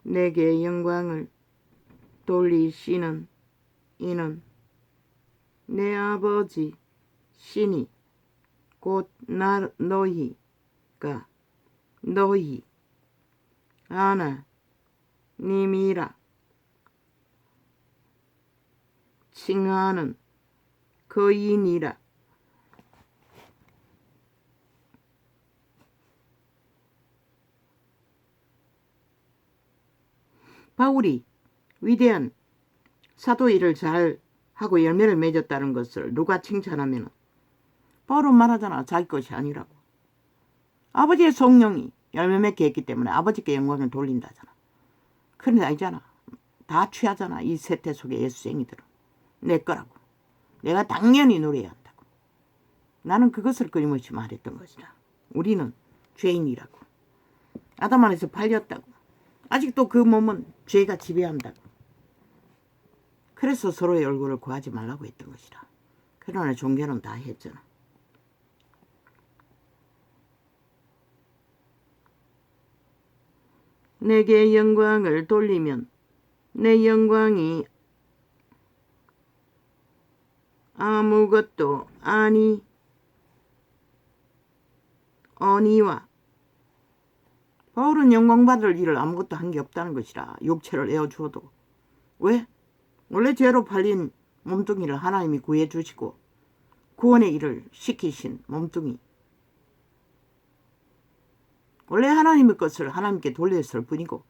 내게 영광을 돌리시는 이는 내 아버지 신이 곧 너희가 너희 하나님이라 칭하는 그이니라. 바울이 위대한 사도 일을 잘 하고 열매를 맺었다는 것을 누가 칭찬하면 바울은 말하잖아. 자기 것이 아니라고. 아버지의 성령이 열매 맺게 했기 때문에 아버지께 영광을 돌린다잖아. 그런데 아니잖아. 다 취하잖아. 이 세태 속의 예수쟁이들은. 내 거라고. 내가 당연히 누려야 한다고. 나는 그것을 끊임없이 말했던 것이다. 우리는 죄인이라고. 아담 안에서 팔렸다고. 아직도 그 몸은 죄가 지배한다고. 그래서 서로의 얼굴을 구하지 말라고 했던 것이다. 그러나 종교는 다 했잖아. 내게 영광을 돌리면 내 영광이 아무것도 아니오니와. 바울은 영광받을 일을 아무것도 한 게 없다는 것이라. 육체를 에워주어도. 왜? 원래 죄로 팔린 몸뚱이를 하나님이 구해주시고 구원의 일을 시키신 몸뚱이. 원래 하나님의 것을 하나님께 돌렸을 뿐이고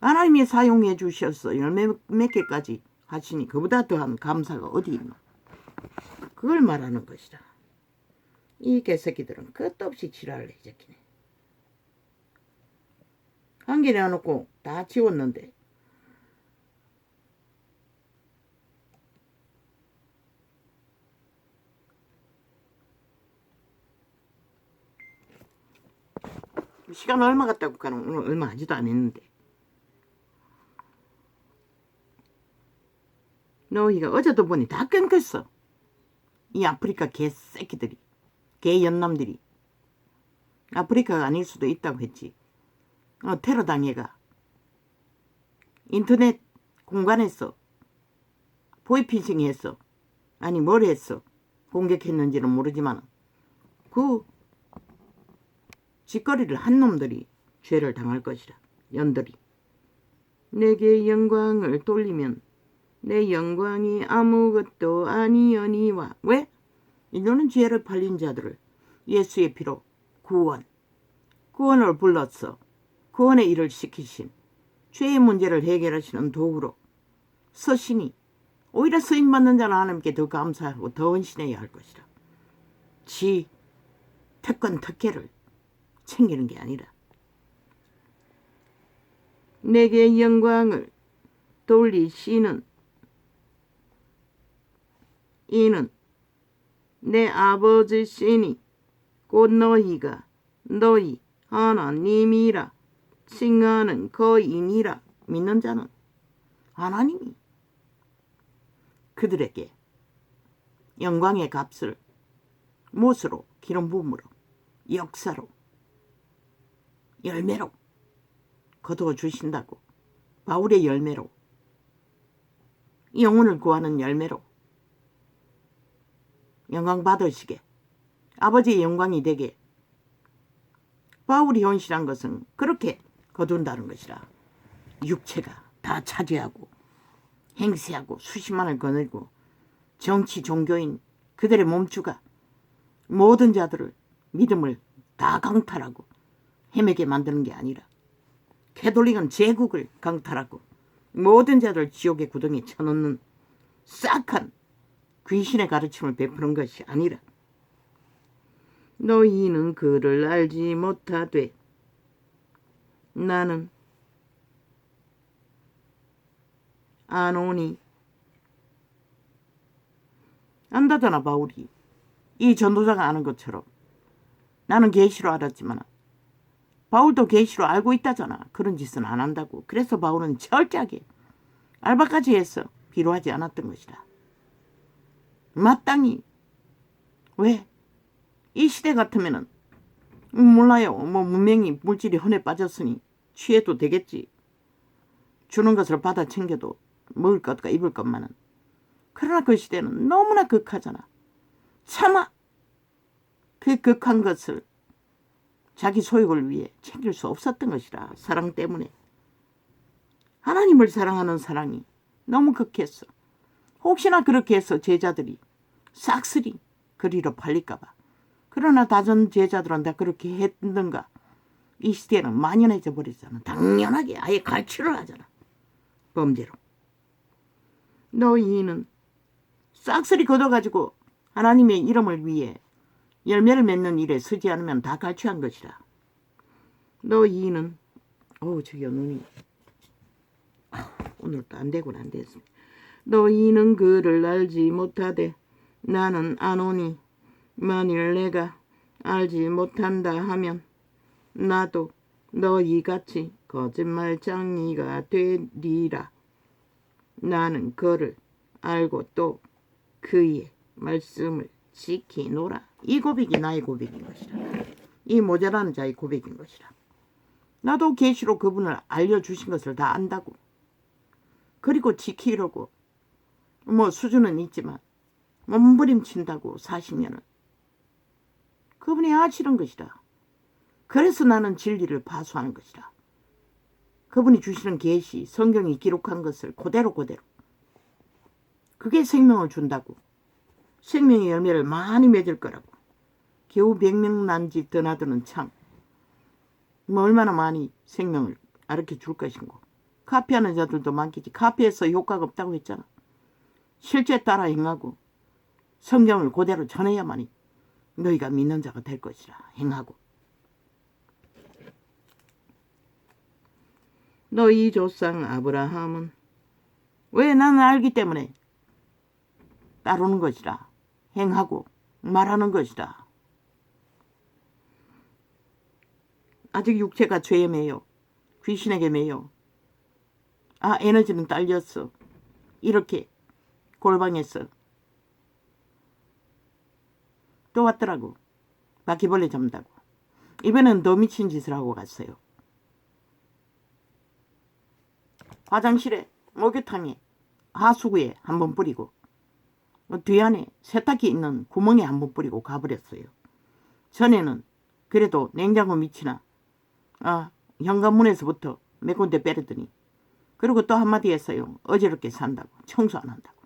하나님이 사용해 주셔서 열매 몇 개까지 하시니 그보다 더한 감사가 어디 있노? 그걸 말하는 것이다. 이 개새끼들은 끝도 없이 지랄을 해적기네. 한 개 내놓고 다 지웠는데 시간 얼마 갔다고 가는 오늘 얼마 하지도 않았는데 너희가 어제도 보니 다 끊겼어. 이 아프리카 개새끼들이 개연남들이 아프리카가 아닐 수도 있다고 했지. 테러 당해가 인터넷 공간에서 보이피싱 했어. 아니 뭘 했어. 공격했는지는 모르지만 그 짓거리를 한 놈들이 죄를 당할 것이라. 연들이. 내게 영광을 돌리면 내 영광이 아무것도 아니오니와. 왜? 이노는 죄를 팔린 자들을 예수의 피로 구원을 불렀어. 구원의 일을 시키신 죄의 문제를 해결하시는 도구로 서신이 오히려 쓰임받는 자는 하나님께 더 감사하고 더 헌신해야 할 것이라. 지 특권 특혜를 챙기는 게 아니라 내게 영광을 돌리시는 이는 내 아버지 신이 곧 너희가 너희 하나님이라 칭하는 거인이라. 믿는 자는 하나님이 그들에게 영광의 값을 못으로, 기름 부음으로, 역사로, 열매로 거두어 주신다고. 바울의 열매로, 영혼을 구하는 열매로 영광 받으시게, 아버지의 영광이 되게. 바울이 현실한 것은 그렇게 거둔다는 것이라. 육체가 다 차지하고 행세하고 수십만을 거느리고 정치 종교인 그들의 몸주가 모든 자들을 믿음을 다 강탈하고 헤매게 만드는 게 아니라, 캐톨릭은 제국을 강탈하고 모든 자들 지옥의 구덩이에 쳐넣는 싹한 귀신의 가르침을 베푸는 것이 아니라, 너희는 그를 알지 못하되 나는 아노니. 안다잖아 바울이. 이 전도자가 아는 것처럼. 나는 계시로 알았지만 바울도 계시로 알고 있다잖아. 그런 짓은 안 한다고. 그래서 바울은 철저하게 알바까지 해서 비로하지 않았던 것이다. 마땅히. 왜? 이 시대 같으면은 몰라요. 뭐 문명이 물질이 흔해 빠졌으니 취해도 되겠지. 주는 것을 받아 챙겨도 먹을 것과 입을 것만은. 그러나 그 시대는 너무나 극하잖아. 차마 그 극한 것을 자기 소욕을 위해 챙길 수 없었던 것이라. 사랑 때문에. 하나님을 사랑하는 사랑이 너무 극했어. 혹시나 그렇게 해서 제자들이 싹쓸이 그리로 팔릴까 봐. 그러나 다른 제자들은 다 그렇게 했는가? 이 시대는 만연해져 버리잖아. 당연하게 아예 갈취를 하잖아. 범죄로. 너희는 싹쓸이 걷어가지고 하나님의 이름을 위해 열매를 맺는 일에 서지 않으면 다 갈취한 것이라. 너희는 저기요 눈이 오늘도 안 되군 안 됐습니다. 너희는 그를 알지 못하되 나는 아노니. 만일 내가 알지 못한다 하면 나도 너희같이 거짓말쟁이가 되리라. 나는 그를 알고 또 그의 말씀을 지키노라. 이 고백이 나의 고백인 것이라. 이 모자라는 자의 고백인 것이라. 나도 계시로 그분을 알려주신 것을 다 안다고. 그리고 지키려고 뭐 수준은 있지만 몸부림친다고 40년을. 그분이 아시는 것이라. 그래서 나는 진리를 파수하는 것이라. 그분이 주시는 계시, 성경이 기록한 것을 그대로 그게 생명을 준다고. 생명의 열매를 많이 맺을 거라고. 겨우 100명 난지 드나드는 참. 뭐 얼마나 많이 생명을 가르쳐 줄 것인고. 카피하는 자들도 많겠지. 카피해서 효과가 없다고 했잖아. 실제 따라 행하고 성경을 그대로 전해야만이 너희가 믿는 자가 될 것이라. 행하고. 너희 조상 아브라함은 왜 나는 알기 때문에 따르는 것이라. 행하고 말하는 것이라. 아직 육체가 죄에 매여 귀신에게 매여 에너지는 딸렸어. 이렇게 골방에서 또 왔더라고. 바퀴벌레 잡는다고. 이번엔 더 미친 짓을 하고 갔어요. 화장실에 목욕탕에 하수구에 한번 뿌리고 뒤안에 세탁기 있는 구멍에 한번 뿌리고 가버렸어요. 전에는 그래도 냉장고 밑이나 현관문에서부터 몇 군데 빼르더니 그리고 또 한마디 했어요. 어지럽게 산다고. 청소 안 한다고.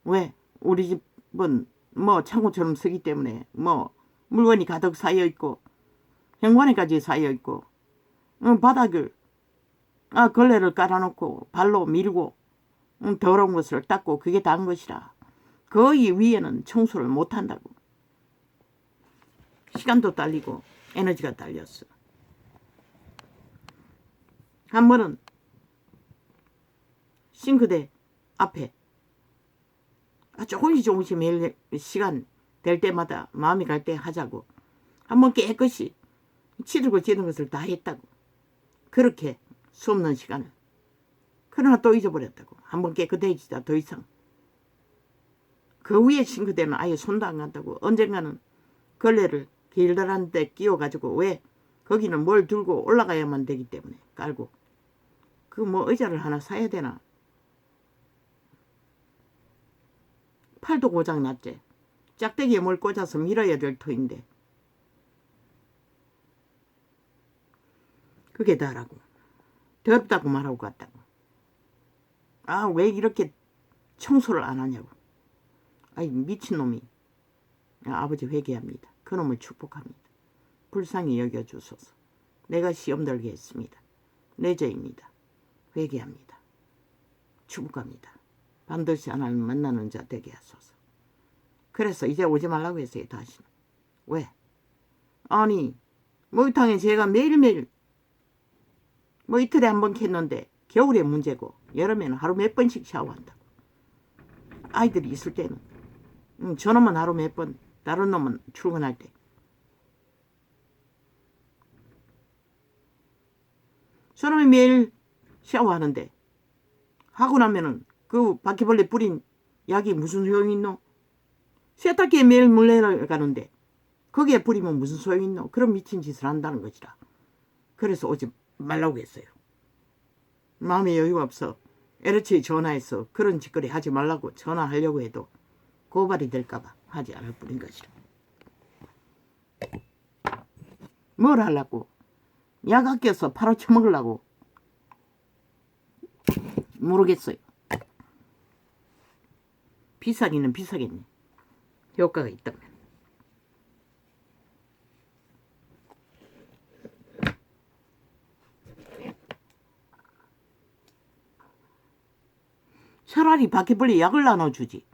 왜? 우리 집은 뭐 창고처럼 쓰기 때문에 뭐 물건이 가득 쌓여있고 현관에까지 쌓여있고 바닥을 걸레를 깔아놓고 발로 밀고 더러운 것을 닦고 그게 다인 것이라. 거의 위에는 청소를 못한다고. 시간도 딸리고 에너지가 딸렸어. 한 번은 싱크대 앞에 조금씩 매일 시간 될 때마다 마음이 갈 때 하자고 한번 깨끗이 치르고 지는 것을 다 했다고. 그렇게 수없는 시간을. 그러나 또 잊어버렸다고. 한번 깨끗해지자 더 이상 그 위에 싱크대는 아예 손도 안 간다고. 언젠가는 걸레를 길다란 데 끼워가지고 왜 거기는 뭘 들고 올라가야만 되기 때문에 깔고 그 뭐 의자를 하나 사야 되나. 팔도 고장 났지. 짝대기에 뭘 꽂아서 밀어야 될 터인데 그게 다라고. 더럽다고 말하고 갔다고. 아, 왜 이렇게 청소를 안 하냐고. 아이 미친놈이. 아버지 회개합니다. 그놈을 축복합니다. 불쌍히 여겨주소서. 내가 시험 들게 했습니다. 내 죄입니다. 회개합니다. 축복합니다. 반드시 하나님 만나는 자 되게 하소서. 그래서 이제 오지 말라고 했어요. 다시는. 왜? 아니 목욕탕에 제가 매일매일 뭐 이틀에 한 번 캤는데 겨울에 문제고 여름에는 하루 몇 번씩 샤워한다고. 아이들이 있을 때는 저놈은 하루 몇 번, 다른 놈은 출근할 때. 저놈이 매일 샤워하는데 하고 나면은 그 바퀴벌레 뿌린 약이 무슨 소용이 있노? 세탁기에 매일 물 내려가는데 거기에 뿌리면 무슨 소용이 있노? 그런 미친 짓을 한다는 것이라. 그래서 오지 말라고 했어요. 마음에 여유가 없어. LH에 전화해서 그런 짓거리 하지 말라고 전화하려고 해도 고발이 될까봐 하지 않을 뿐인 것이라. 뭘 하려고? 약 아껴서 팔아 처먹으려고? 모르겠어요. 비싸기는 비싸겠네. 효과가 있다면. 차라리 바퀴벌레 약을 나눠주지.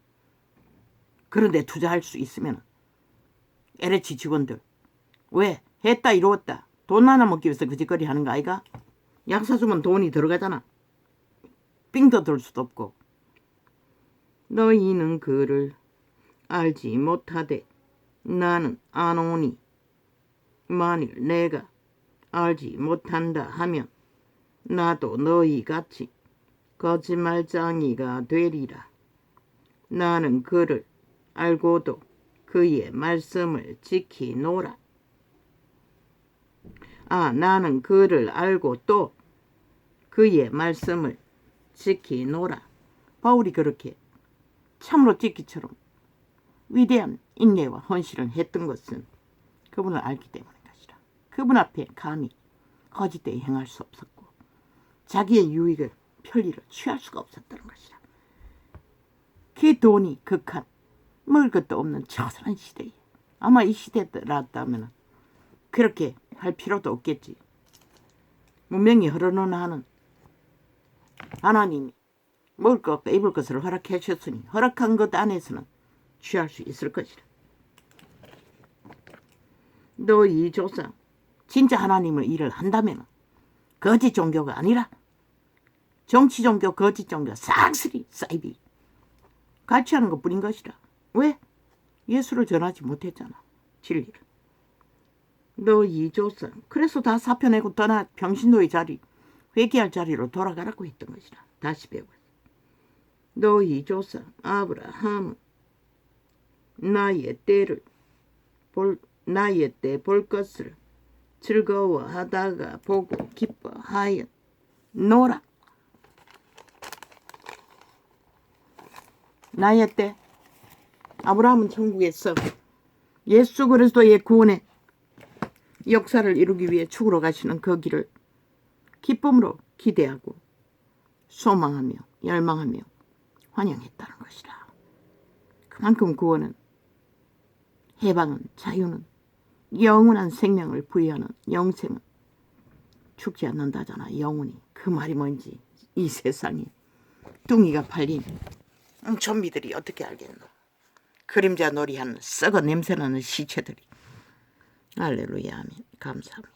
그런데 투자할 수 있으면 LH 직원들 왜 했다 이루었다 돈 하나 먹기 위해서 그 짓거리 하는 거 아이가? 약 사주면 돈이 들어가잖아. 삥도 돌 수도 없고. 너희는 그를 알지 못하되 나는 아노니 만일 내가 알지 못한다 하면 나도 너희같이 거짓말쟁이가 되리라. 나는 그를 알고도 그의 말씀을 지키노라. 나는 그를 알고 또 그의 말씀을 지키노라. 바울이 그렇게 참으로 지키처럼 위대한 인내와 헌신을 했던 것은 그분을 알기 때문인 것이라. 그분 앞에 감히 거짓되이 행할 수 없었고 자기의 유익을 편리를 취할 수가 없었다는 것이라. 그 돈이 극한 먹을 것도 없는 처절한 시대에 아마 이 시대라다면 그렇게 할 필요도 없겠지. 문명이 흐르는 한은 하나님이 먹을 것과 입을 것을 허락해 주셨으니 허락한 것 안에서는 취할 수 있을 것이라. 너희 조상 진짜 하나님을 일을 한다면 거짓 종교가 아니라 정치 종교, 거짓 종교 싹쓸이 사이비 같이 하는 것뿐인 것이라. 왜? 예수를 전하지 못했잖아. 진리를. 너희 조상 그래서 다 사표내고 떠나 병신도의 자리 회개할 자리로 돌아가라고 했던 것이라. 다시 배워요. 너희 조상 아브라함은 나의 때 볼 것을 즐거워하다가 보고 기뻐하였노라. 나의 때 아브라함은 천국에서 예수 그리스도의 구원의 역사를 이루기 위해 죽으러 가시는 그 길을 기쁨으로 기대하고 소망하며 열망하며 환영했다는 것이라. 그만큼 구원은 해방은 자유는 영원한 생명을 부여하는 영생은 죽지 않는다잖아. 영원히. 그 말이 뭔지 이 세상에 뚱이가 팔린 좀비들이 어떻게 알겠노. 그림자 놀이하는 썩어 냄새나는 시체들이. 할렐루야 아멘. 감사합니다.